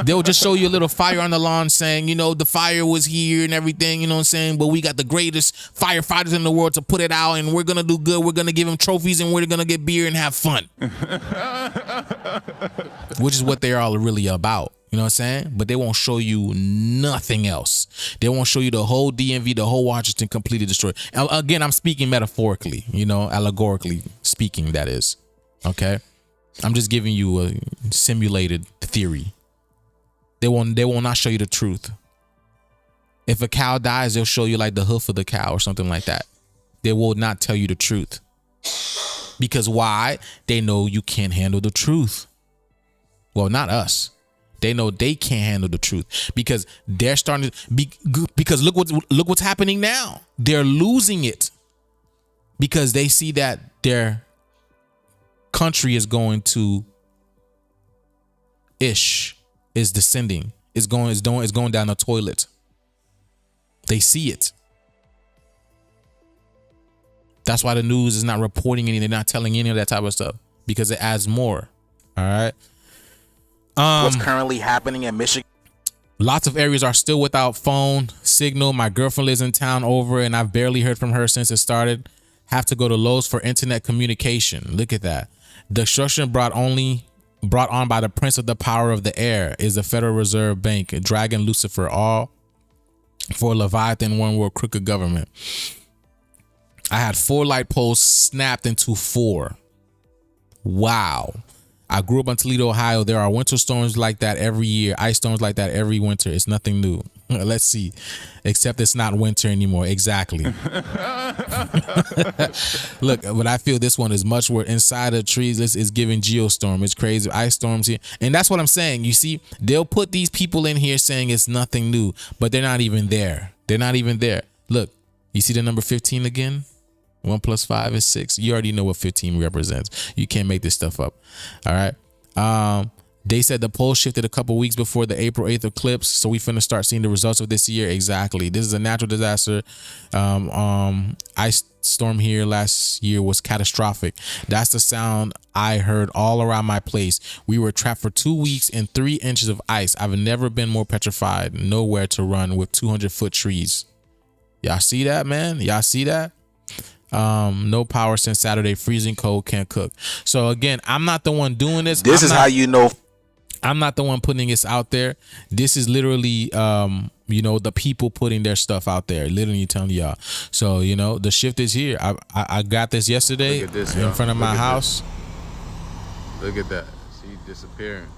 They'll just show you a little fire on the lawn saying, you know, the fire was here and everything, you know what I'm saying? But we got the greatest firefighters in the world to put it out, and we're going to do good. We're going to give them trophies, and we're going to get beer and have fun. Which is what they're all really about. You know what I'm saying? But they won't show you nothing else. They won't show you the whole DMV, the whole Washington completely destroyed. Again, I'm speaking metaphorically, you know, allegorically speaking, that is. Okay? I'm just giving you a simulated theory. They will not show you the truth. If a cow dies, they'll show you like the hoof of the cow or something like that. They will not tell you the truth. Because why? They know you can't handle the truth. Well, not us. They know they can't handle the truth because they're starting to be, because look what's happening now. They're losing it because they see that their country is going to is descending. It's going down the toilet. They see it. That's why the news is not reporting any. They're not telling any of that type of stuff because it adds more. All right. What's currently happening in Michigan? Lots of areas are still without phone signal. My girlfriend lives in town over, and I've barely heard from her since it started. Have to go to Lowe's for internet communication. Look at that. Destruction brought on by the prince of the power of the air is the Federal Reserve Bank, Dragon Lucifer, all for Leviathan, one world crooked government. I had 4 light poles snapped into 4. Wow. I grew up in Toledo, Ohio. There are winter storms like that every year. Ice storms like that every winter. It's nothing new. Let's see. Except it's not winter anymore. Exactly. Look, but I feel this one is much worse. Inside the trees, it's giving geostorm. It's crazy. Ice storms here. And that's what I'm saying. You see, they'll put these people in here saying it's nothing new, but they're not even there. They're not even there. Look, you see the number 15 again? 1 + 5 is 6. You already know what 15 represents. You can't make this stuff up. All right. They said the poll shifted a couple weeks before the April 8th eclipse, so we finna start seeing the results of this year. Exactly. This is a natural disaster. Ice storm here last year was catastrophic. That's the sound I heard all around my place. We were trapped for 2 weeks in 3 inches of ice. I've never been more petrified. Nowhere to run with 200-foot trees. Y'all see that, man? Y'all see that? No power since Saturday. Freezing cold, can't cook. So again, I'm not the one doing this. This is how you know. I'm not the one putting this out there. This is literally, you know, the people putting their stuff out there, literally telling y'all. So, you know, the shift is here. I got this yesterday. Look at this, in front of my house. Look at that. See, disappearing.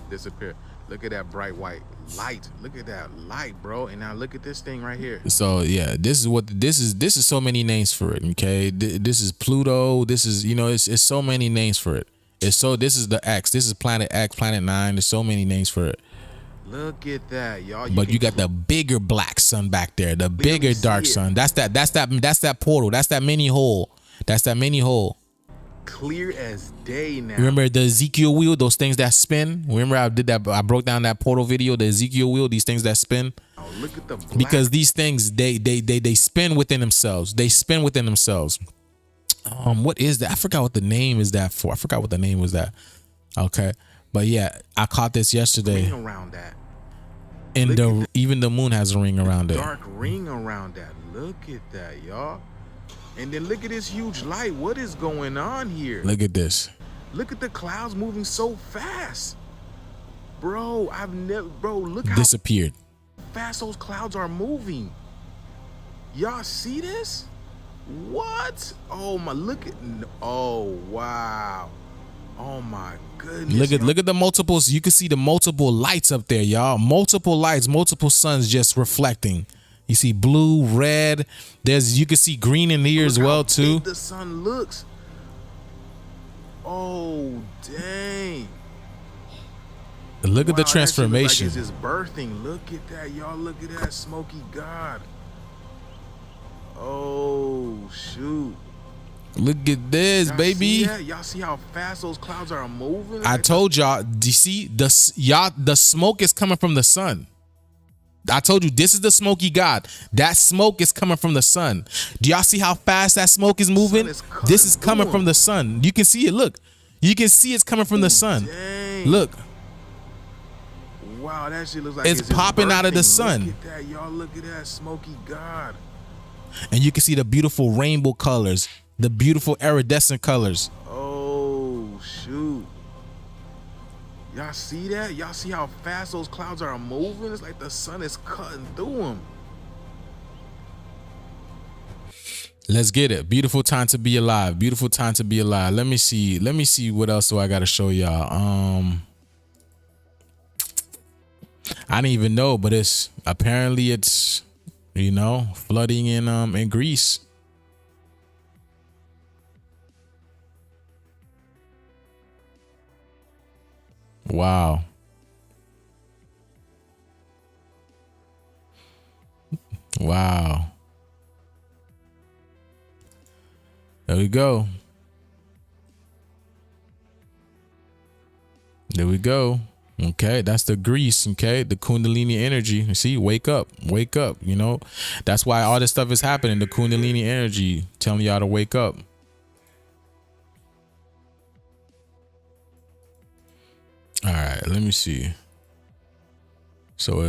Disappear. Look at that bright white light. Look at that light, bro. And now look at this thing right here. So yeah, this is so many names for it. Okay, this is Pluto. This is, you know, it's so many names for it. This is the X. This is planet X, planet 9. There's so many names for it. Look at that, y'all. But you got the bigger black sun back there, the bigger dark sun. That's that portal. That's that mini hole. That's that mini hole. Clear as day now. Remember the Ezekiel wheel, those things that spin? Remember I did that, I broke down that portal video, the Ezekiel wheel, these things that spin? Oh, look at the black. Because these things, they spin within themselves. They spin within themselves. What is that? I forgot what the name is that for. I forgot what the name was that. Okay. But yeah, I caught this yesterday. Ring around that. And even the moon has a ring around it. Dark ring around that. Look at that, y'all. And then look at this huge light. What is going on here? Look at this. Look at the clouds moving so fast. Bro, look how disappeared. Fast those clouds are moving. Y'all see this? What? Oh my, oh wow. Oh my goodness. Look at the multiples. You can see the multiple lights up there, y'all. Multiple lights, multiple suns just reflecting. You see blue, red. You can see green in here as well too. The sun looks. Oh dang! Look at the transformation. Like it's just birthing. Look at that, y'all. Look at that smoky god. Oh shoot! Look at this, baby. Y'all see how fast those clouds are moving? I told y'all. Do you see the smoke is coming from the sun? I told you, this is the smoky god. That smoke is coming from the sun. Do y'all see how fast that smoke is moving? This is coming from the sun. You can see it. Look. You can see it's coming from the sun. Dang. Look. Wow, that shit looks like it's popping out of the sun. Look at that, y'all. Look at that smoky god. And you can see the beautiful rainbow colors, the beautiful iridescent colors. Oh, shoot. Y'all see that? Y'all see how fast those clouds are moving? It's like the sun is cutting through them. Let's get it. Beautiful time to be alive. Beautiful time to be alive. Let me see. Let me see what else do I got to show y'all. I didn't even know, but it's apparently it's, you know, flooding in Greece. Wow. Wow. There we go. There we go. Okay, that's the Greece. Okay, the Kundalini energy. You see, wake up, you know. That's why all this stuff is happening. The Kundalini energy telling y'all to wake up. All right, let me see. So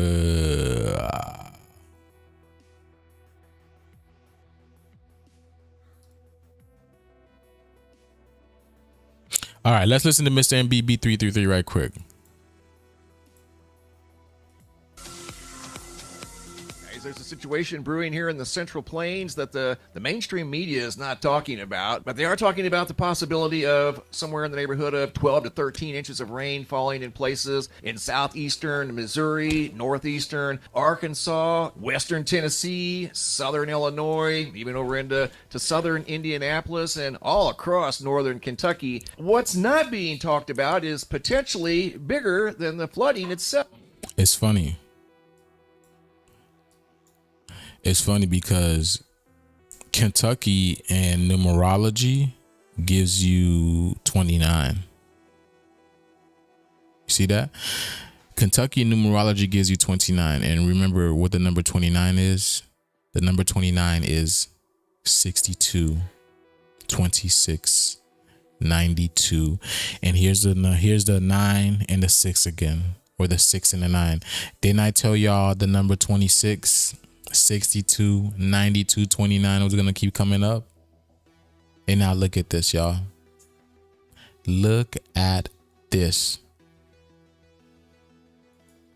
all right, let's listen to Mr. MBB333 right quick. There's a situation brewing here in the Central Plains that the mainstream media is not talking about, but they are talking about the possibility of somewhere in the neighborhood of 12 to 13 inches of rain falling in places in southeastern Missouri, northeastern Arkansas, western Tennessee, southern Illinois, even over into southern Indianapolis, and all across northern Kentucky. What's not being talked about is potentially bigger than the flooding itself. It's funny. It's funny because Kentucky and numerology gives you 29. See that? Kentucky numerology gives you 29. And remember what the number 29 is? The number 29 is 62, 26, 92. And here's the 9 and the 6 again, or the 6 and the 9. Didn't I tell y'all the number 26, 62, 92, 29 was going to keep coming up? And now look at this, y'all. Look at this.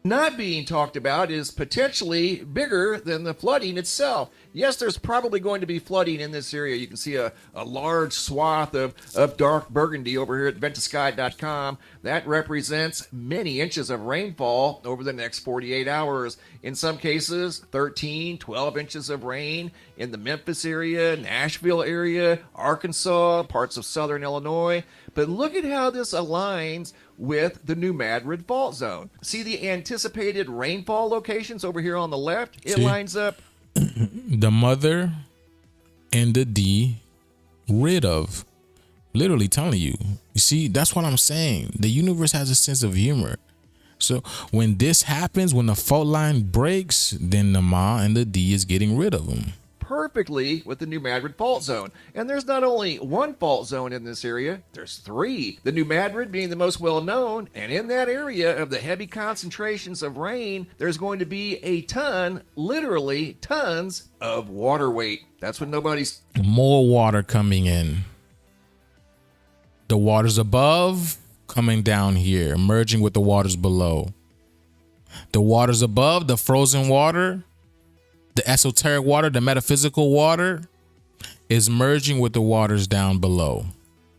Not being talked about is potentially bigger than the flooding itself. Yes, there's probably going to be flooding in this area. You can see a large swath of dark burgundy over here at ventusky.com. That represents many inches of rainfall over the next 48 hours. In some cases, 13, 12 inches of rain in the Memphis area, Nashville area, Arkansas, parts of southern Illinois. But look at how this aligns with the New Madrid fault zone. See the anticipated rainfall locations over here on the left? It lines up. The mother and the D rid of. Literally telling you. You see, that's what I'm saying. The universe has a sense of humor. So when this happens, when the fault line breaks, then the Ma and the D is getting rid of them. Perfectly with the New Madrid fault zone. And there's not only one fault zone in this area, there's 3. The New Madrid being the most well known, and in that area of the heavy concentrations of rain, there's going to be a ton, literally tons of water weight. That's what nobody's... More water coming in. The waters above coming down here, merging with the waters below. The waters above, the frozen water, the esoteric water, the metaphysical water is merging with the waters down below.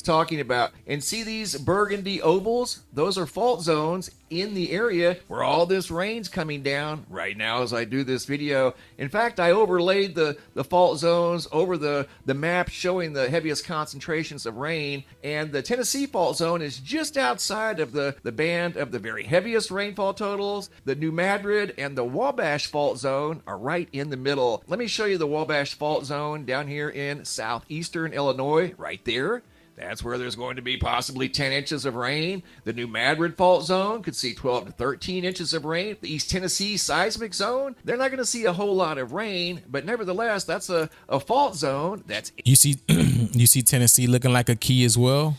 Talking about, and see these burgundy ovals? Those are fault zones in the area where all this rain's coming down right now as I do this video. In fact, I overlaid the fault zones over the map showing the heaviest concentrations of rain, and the Tennessee fault zone is just outside of the band of the very heaviest rainfall totals. The New Madrid and the Wabash fault zone are right in the middle. Let me show you the Wabash fault zone down here in southeastern Illinois, right there. That's where there's going to be possibly 10 inches of rain. The New Madrid fault zone could see 12 to 13 inches of rain. The East Tennessee seismic zone, they're not going to see a whole lot of rain, but nevertheless, that's a fault zone. That's You see Tennessee looking like a key as well.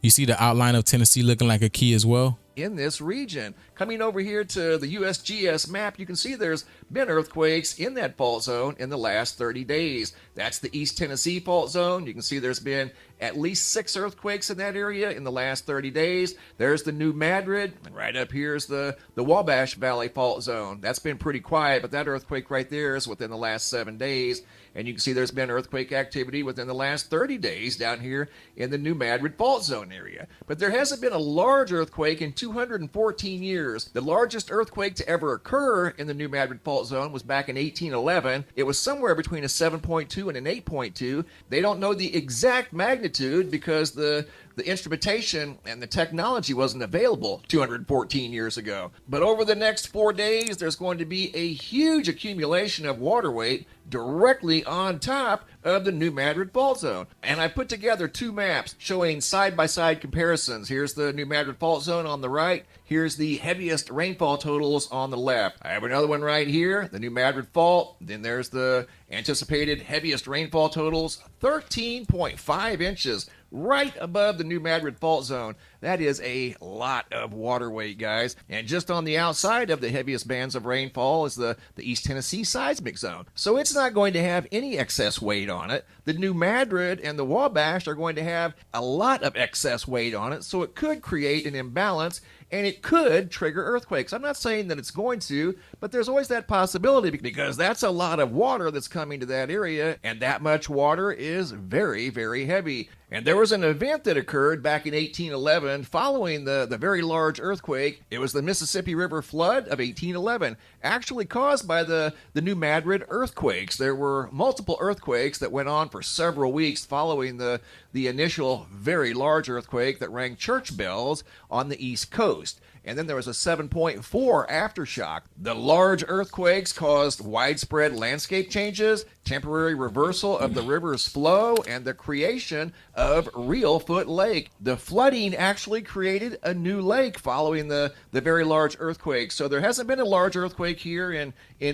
You see the outline of Tennessee looking like a key as well. in this region. Coming over here to the USGS map, you can see there's been earthquakes in that fault zone in the last 30 days. That's the East Tennessee fault zone. You can see there's been at least 6 earthquakes in that area in the last 30 days. There's the New Madrid, and right up here is the Wabash Valley fault zone. That's been pretty quiet, but that earthquake right there is within the last 7 days. And you can see there's been earthquake activity within the last 30 days down here in the New Madrid fault zone area. But there hasn't been a large earthquake in 214 years. The largest earthquake to ever occur in the New Madrid fault zone was back in 1811. It was somewhere between a 7.2 and an 8.2. They don't know the exact magnitude because the instrumentation and the technology wasn't available 214 years ago. But over the next 4 days, there's going to be a huge accumulation of water weight directly on top of the New Madrid fault zone. And I put together 2 maps showing side-by-side comparisons. Here's the New Madrid fault zone on the right. Here's the heaviest rainfall totals on the left. I have another one right here, the New Madrid fault. Then there's the anticipated heaviest rainfall totals, 13.5 inches right above the New Madrid fault zone. That is a lot of water weight, guys. And just on the outside of the heaviest bands of rainfall is the East Tennessee seismic zone. So it's not going to have any excess weight on it. The New Madrid and the Wabash are going to have a lot of excess weight on it, so it could create an imbalance and it could trigger earthquakes. I'm not saying that it's going to, but there's always that possibility because that's a lot of water that's coming to that area, and that much water is very, very heavy. And there was an event that occurred back in 1811 following the very large earthquake. It was the Mississippi River flood of 1811, actually caused by the New Madrid earthquakes. There were multiple earthquakes that went on for several weeks following the initial very large earthquake that rang church bells on the East Coast. And then there was a 7.4 aftershock. The large earthquakes caused widespread landscape changes, temporary reversal of the river's flow, and the creation of Reelfoot Lake. The flooding actually created a new lake following the very large earthquake. So there hasn't been a large earthquake here in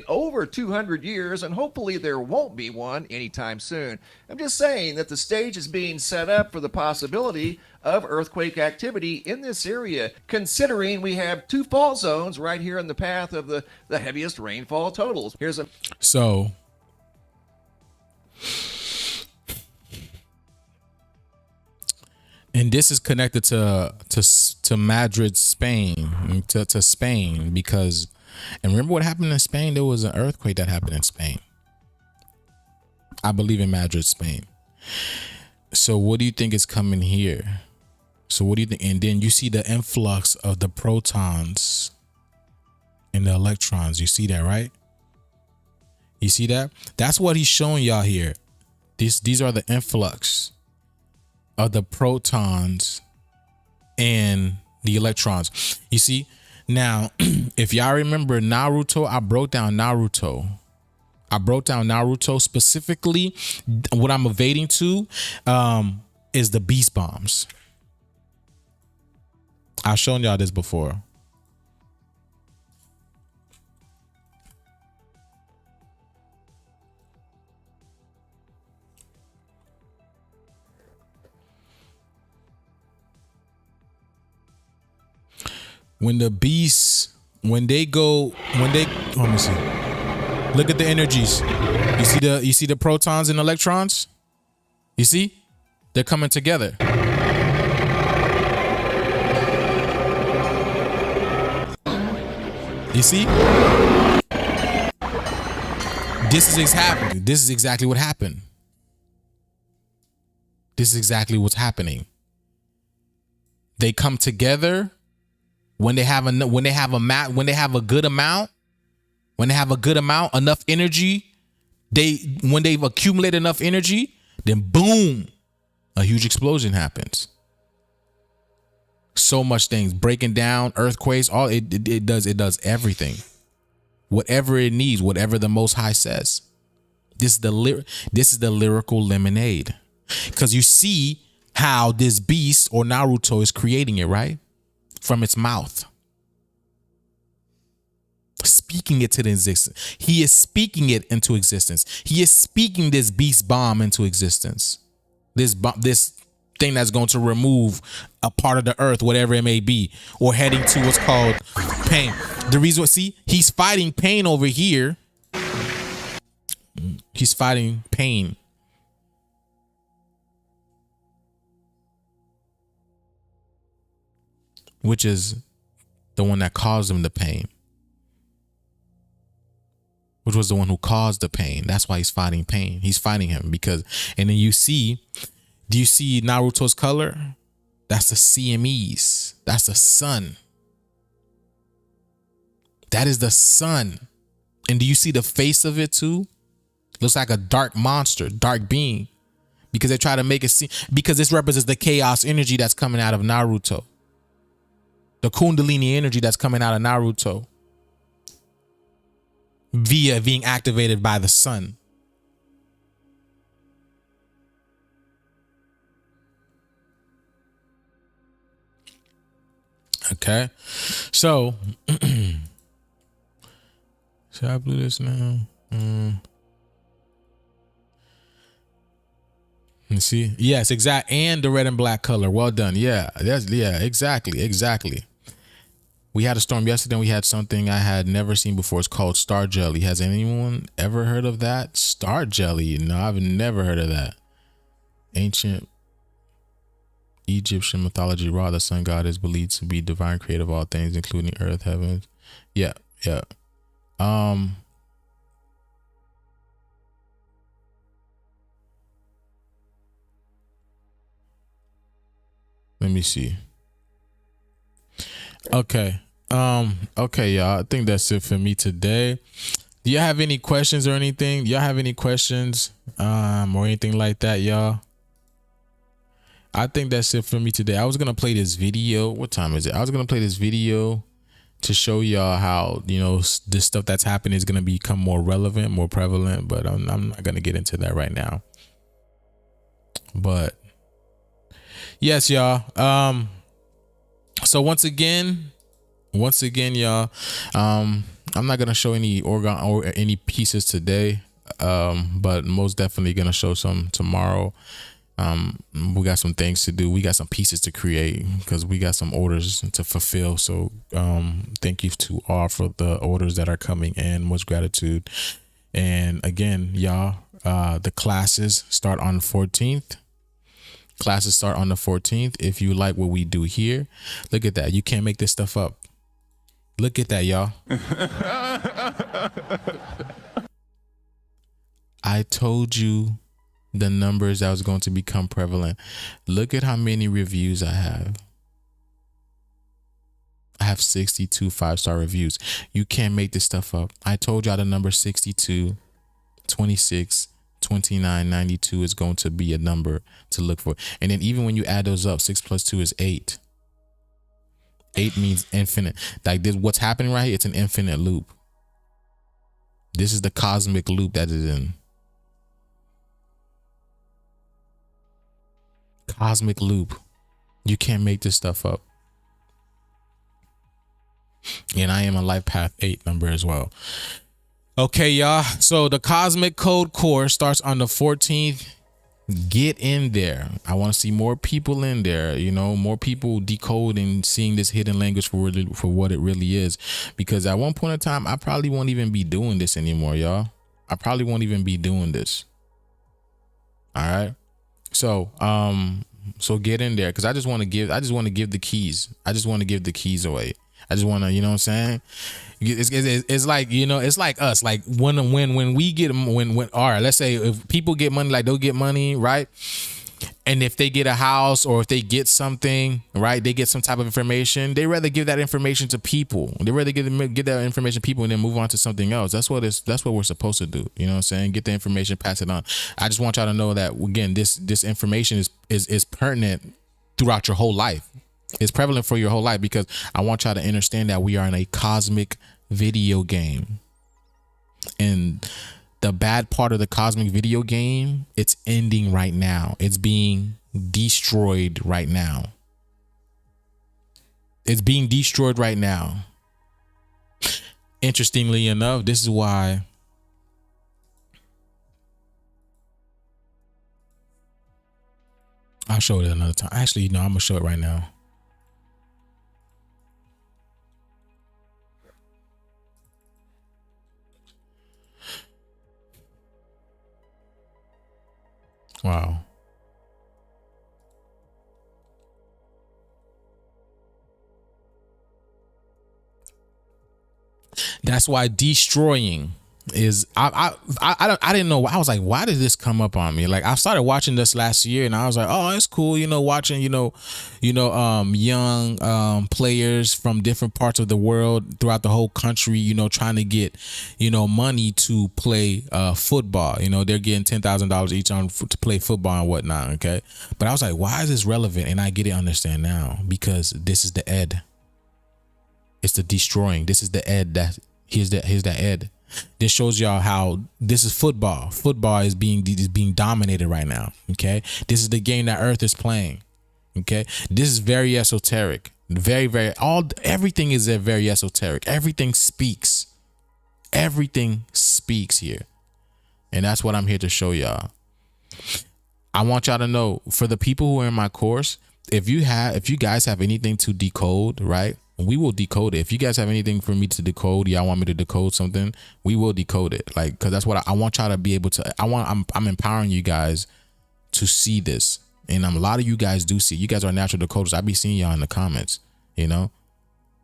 over 200 years, and hopefully there won't be one anytime soon. I'm just saying that the stage is being set up for the possibility of earthquake activity in this area, considering we have 2 fault zones right here in the path of the heaviest rainfall totals. So and this is connected to Madrid, Spain, to Spain, because, and remember what happened in Spain? There was an earthquake that happened in Spain. I believe in Madrid, Spain. So what do you think is coming here? So what do you think? And then you see the influx of the protons and the electrons. You see that, right? You see that? That's what he's showing y'all here. These are the influx of the protons and the electrons. You see? Now, if y'all remember Naruto, I broke down Naruto specifically. What I'm evading to is the beast bombs. I've shown y'all this before. When the beasts, let me see. Look at the energies. You see the protons and electrons? You see? They're coming together. You see? This is exactly what happened. This is exactly what's happening. They come together when they have a good amount, enough energy. When they've accumulated enough energy, then boom, a huge explosion happens. So much things breaking down, earthquakes, all it does everything. Whatever it needs, whatever the Most High says. This is the lyrical lemonade. Because you see how this beast or Naruto is creating it, right? From its mouth. Speaking it to the existence. He is speaking it into existence. He is speaking this beast bomb into existence. This thing that's going to remove a part of the earth, whatever it may be, or heading to what's called pain. The reason, see, he's fighting pain over here. He's fighting pain. Which is the one that caused him the pain. Which was the one who caused the pain. That's why he's fighting pain. He's fighting him because, and then you see, do you see Naruto's color? That's the CMEs. That's the sun. That is the sun. And do you see the face of it too? Looks like a dark monster, dark being. Because they try to make it seem, because this represents the chaos energy that's coming out of Naruto. The Kundalini energy that's coming out of Naruto. Via being activated by the sun. Okay. So, should I do this now? You see? Yes, exact. And the red and black color. Well done. Yeah. Exactly. We had a storm yesterday and we had something I had never seen before. It's called star jelly. Has anyone ever heard of that? Star jelly? No, I've never heard of that. Ancient Egyptian mythology, Ra, the sun god, is believed to be divine creator of all things, including earth, heavens. Yeah. Let me see. Okay, y'all. I think that's it for me today. Do you have any questions or anything? Do y'all have any questions or anything like that, y'all? I think that's it for me today. I was gonna play this video. What time is it? I was gonna play this video to show y'all how, you know, this stuff that's happening is gonna become more relevant, more prevalent, but I'm not gonna get into that right now. But yes, y'all. So once again, y'all, I'm not gonna show any organ or any pieces today, but most definitely gonna show some tomorrow. We got some things to do. We got some pieces to create because we got some orders to fulfill. So thank you to all for the orders that are coming in. Much gratitude. And again, y'all, the classes start on the 14th. Classes start on the 14th. If you like what we do here, look at that. You can't make this stuff up. Look at that, y'all. I told you the numbers that was going to become prevalent. Look at how many reviews I have. I have 62 5-star reviews. You can't make this stuff up. I told y'all the number 62, 26, 29, 92 is going to be a number to look for. And then even when you add those up, 6 plus 2 is 8. 8 means infinite. Like this, what's happening right here, it's an infinite loop. This is the cosmic loop that is in. Cosmic loop. You can't make this stuff up. And I am a life path 8 number as well. Okay, y'all. So the Cosmic Code course starts on the 14th. Get in there. I want to see more people in there, you know, more people decoding, seeing this hidden language for what it really is. Because at one point in time, I probably won't even be doing this anymore, y'all. I probably won't even be doing this. All right. So, so get in there because I just want to give the keys. I just want to give the keys away. I just want to, you know what I'm saying? It's like, you know, it's like us, like when we get when all right, let's say if people get money, like they'll get money, right? And if they get a house or if they get something, right, they get some type of information, they rather give that information to people. They rather get that information to people and then move on to something else. That's what we're supposed to do. You know what I'm saying? Get the information, pass it on. I just want y'all to know that again, this information is pertinent throughout your whole life. It's prevalent for your whole life because I want y'all to understand that we are in a cosmic video game. And the bad part of the cosmic video game, it's ending right now. It's being destroyed right now. It's being destroyed right now. Interestingly enough, this is why I'll show it another time. Actually, no, I'm gonna show it right now. Wow. That's why destroying is I didn't know. I was like, why did this come up on me? Like, I started watching this last year and I was like, oh, it's cool, watching, young players from different parts of the world throughout the whole country, trying to get, money to play football. They're getting $10,000 each to play football and whatnot. Okay. But I was like, why is this relevant? And I get it, understand now, because this is the ed. It's the destroying. This is the ed here's that ed. This shows y'all how this is football. Football is being dominated right now. Okay. This is the game that Earth is playing. Okay. This is very esoteric. Everything is very esoteric. Everything speaks. Everything speaks here. And that's what I'm here to show y'all. I want y'all to know, for the people who are in my course, if you guys have anything to decode, right? We will decode it. If you guys have anything for me to decode, y'all want me to decode something, we will decode it. Like, cause that's what I want y'all to be able to. I'm empowering you guys to see this, and a lot of you guys do see. You guys are natural decoders. I be seeing y'all in the comments.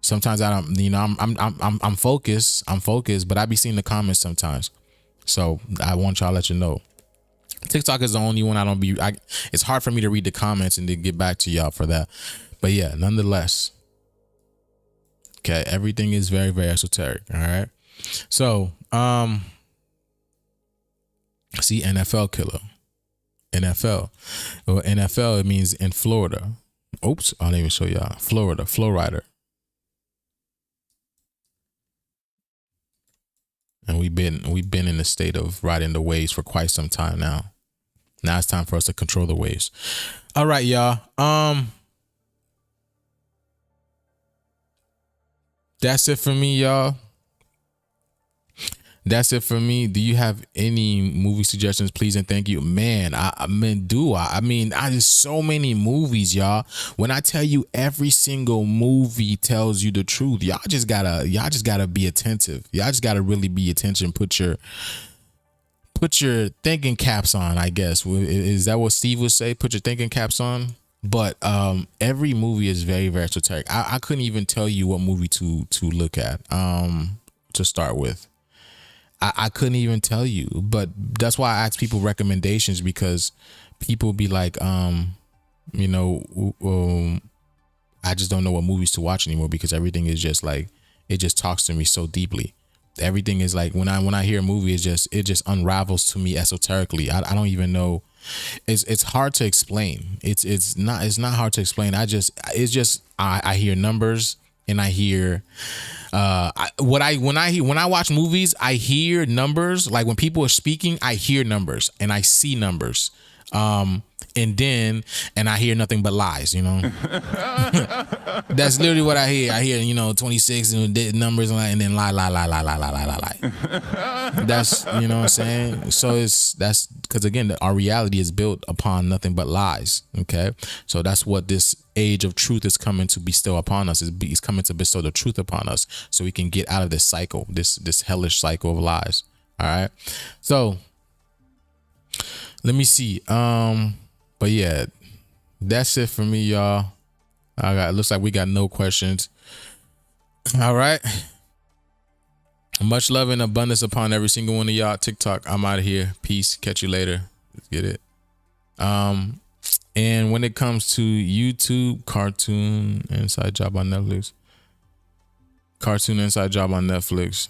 Sometimes I don't. I'm focused. But I be seeing the comments sometimes. So I want y'all to let you know. TikTok is the only one I don't be. It's hard for me to read the comments and to get back to y'all for that. But yeah, nonetheless. Okay, everything is very, very esoteric. All right. So, see, NFL killer. NFL. Well, NFL, it means in Florida. Oops, I'll even show y'all. Florida, flow rider. And we've been in the state of riding the waves for quite some time now. Now it's time for us to control the waves. All right, y'all. That's it for me, y'all. That's it for me. Do you have any movie suggestions, please and thank you? Man, there's so many movies, y'all. When I tell you every single movie tells you the truth, y'all just gotta be attentive. Y'all just gotta really be attention. Put your thinking caps on, I guess. Is that what Steve would say? Put your thinking caps on. But every movie is very, very esoteric. I couldn't even tell you what movie to look at to start with. I couldn't even tell you. But that's why I ask people recommendations, because people be like, I just don't know what movies to watch anymore, because everything is just like, it just talks to me so deeply. Everything is like, when I hear a movie, it just unravels to me esoterically. I don't even know. It's hard to explain. It's not hard to explain. I hear numbers, and I hear when I watch movies, I hear numbers. Like when people are speaking, I hear numbers and I see numbers. And I hear nothing but lies, That's literally what I hear. I hear, 26 and numbers and then lie. That's, what I'm saying? So that's because, again, our reality is built upon nothing but lies. Okay. So that's what this age of truth is coming to bestow upon us. It's coming to bestow the truth upon us so we can get out of this cycle, this hellish cycle of lies. All right. So let me see. But yeah, that's it for me, y'all. It looks like we got no questions. All right. Much love and abundance upon every single one of y'all. TikTok, I'm out of here. Peace. Catch you later. Let's get it. And when it comes to YouTube, Cartoon Inside Job on Netflix. Cartoon Inside Job on Netflix.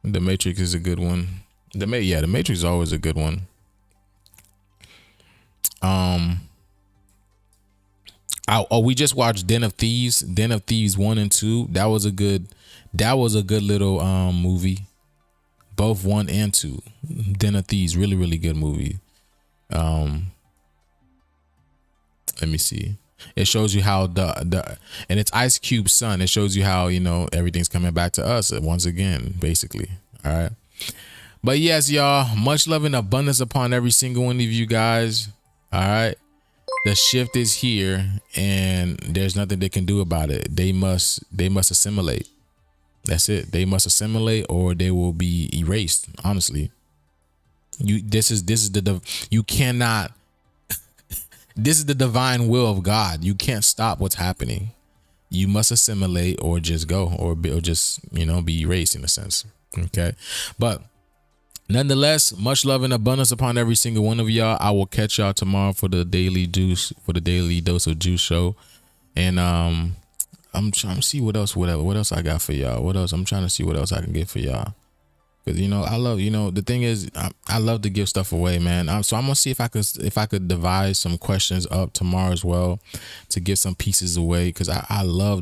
The Matrix is a good one. The Matrix is always a good one. We just watched Den of Thieves 1 and 2. That was a good little movie. Both 1 and 2. Den of Thieves, really, really good movie. let me see. It shows you how the and it's Ice Cube's son. It shows you how, you know, everything's coming back to us once again, basically. All right. But yes, y'all, much love and abundance upon every single one of you guys. All right. The shift is here and there's nothing they can do about it. They must assimilate. That's it. They must assimilate or they will be erased. Honestly, this is you cannot. This is the divine will of God. You can't stop what's happening. You must assimilate or just go or just, you know, be erased in a sense. Okay. But nonetheless, much love and abundance upon every single one of y'all. I will catch y'all tomorrow for the daily dose of Juice show. And I'm trying to see what else I got for y'all. What else? I'm trying to see what else I can get for y'all. Cause you know, I love, you know, the thing is, I love to give stuff away, man. So I'm gonna see if I could devise some questions up tomorrow as well to give some pieces away. Cause I love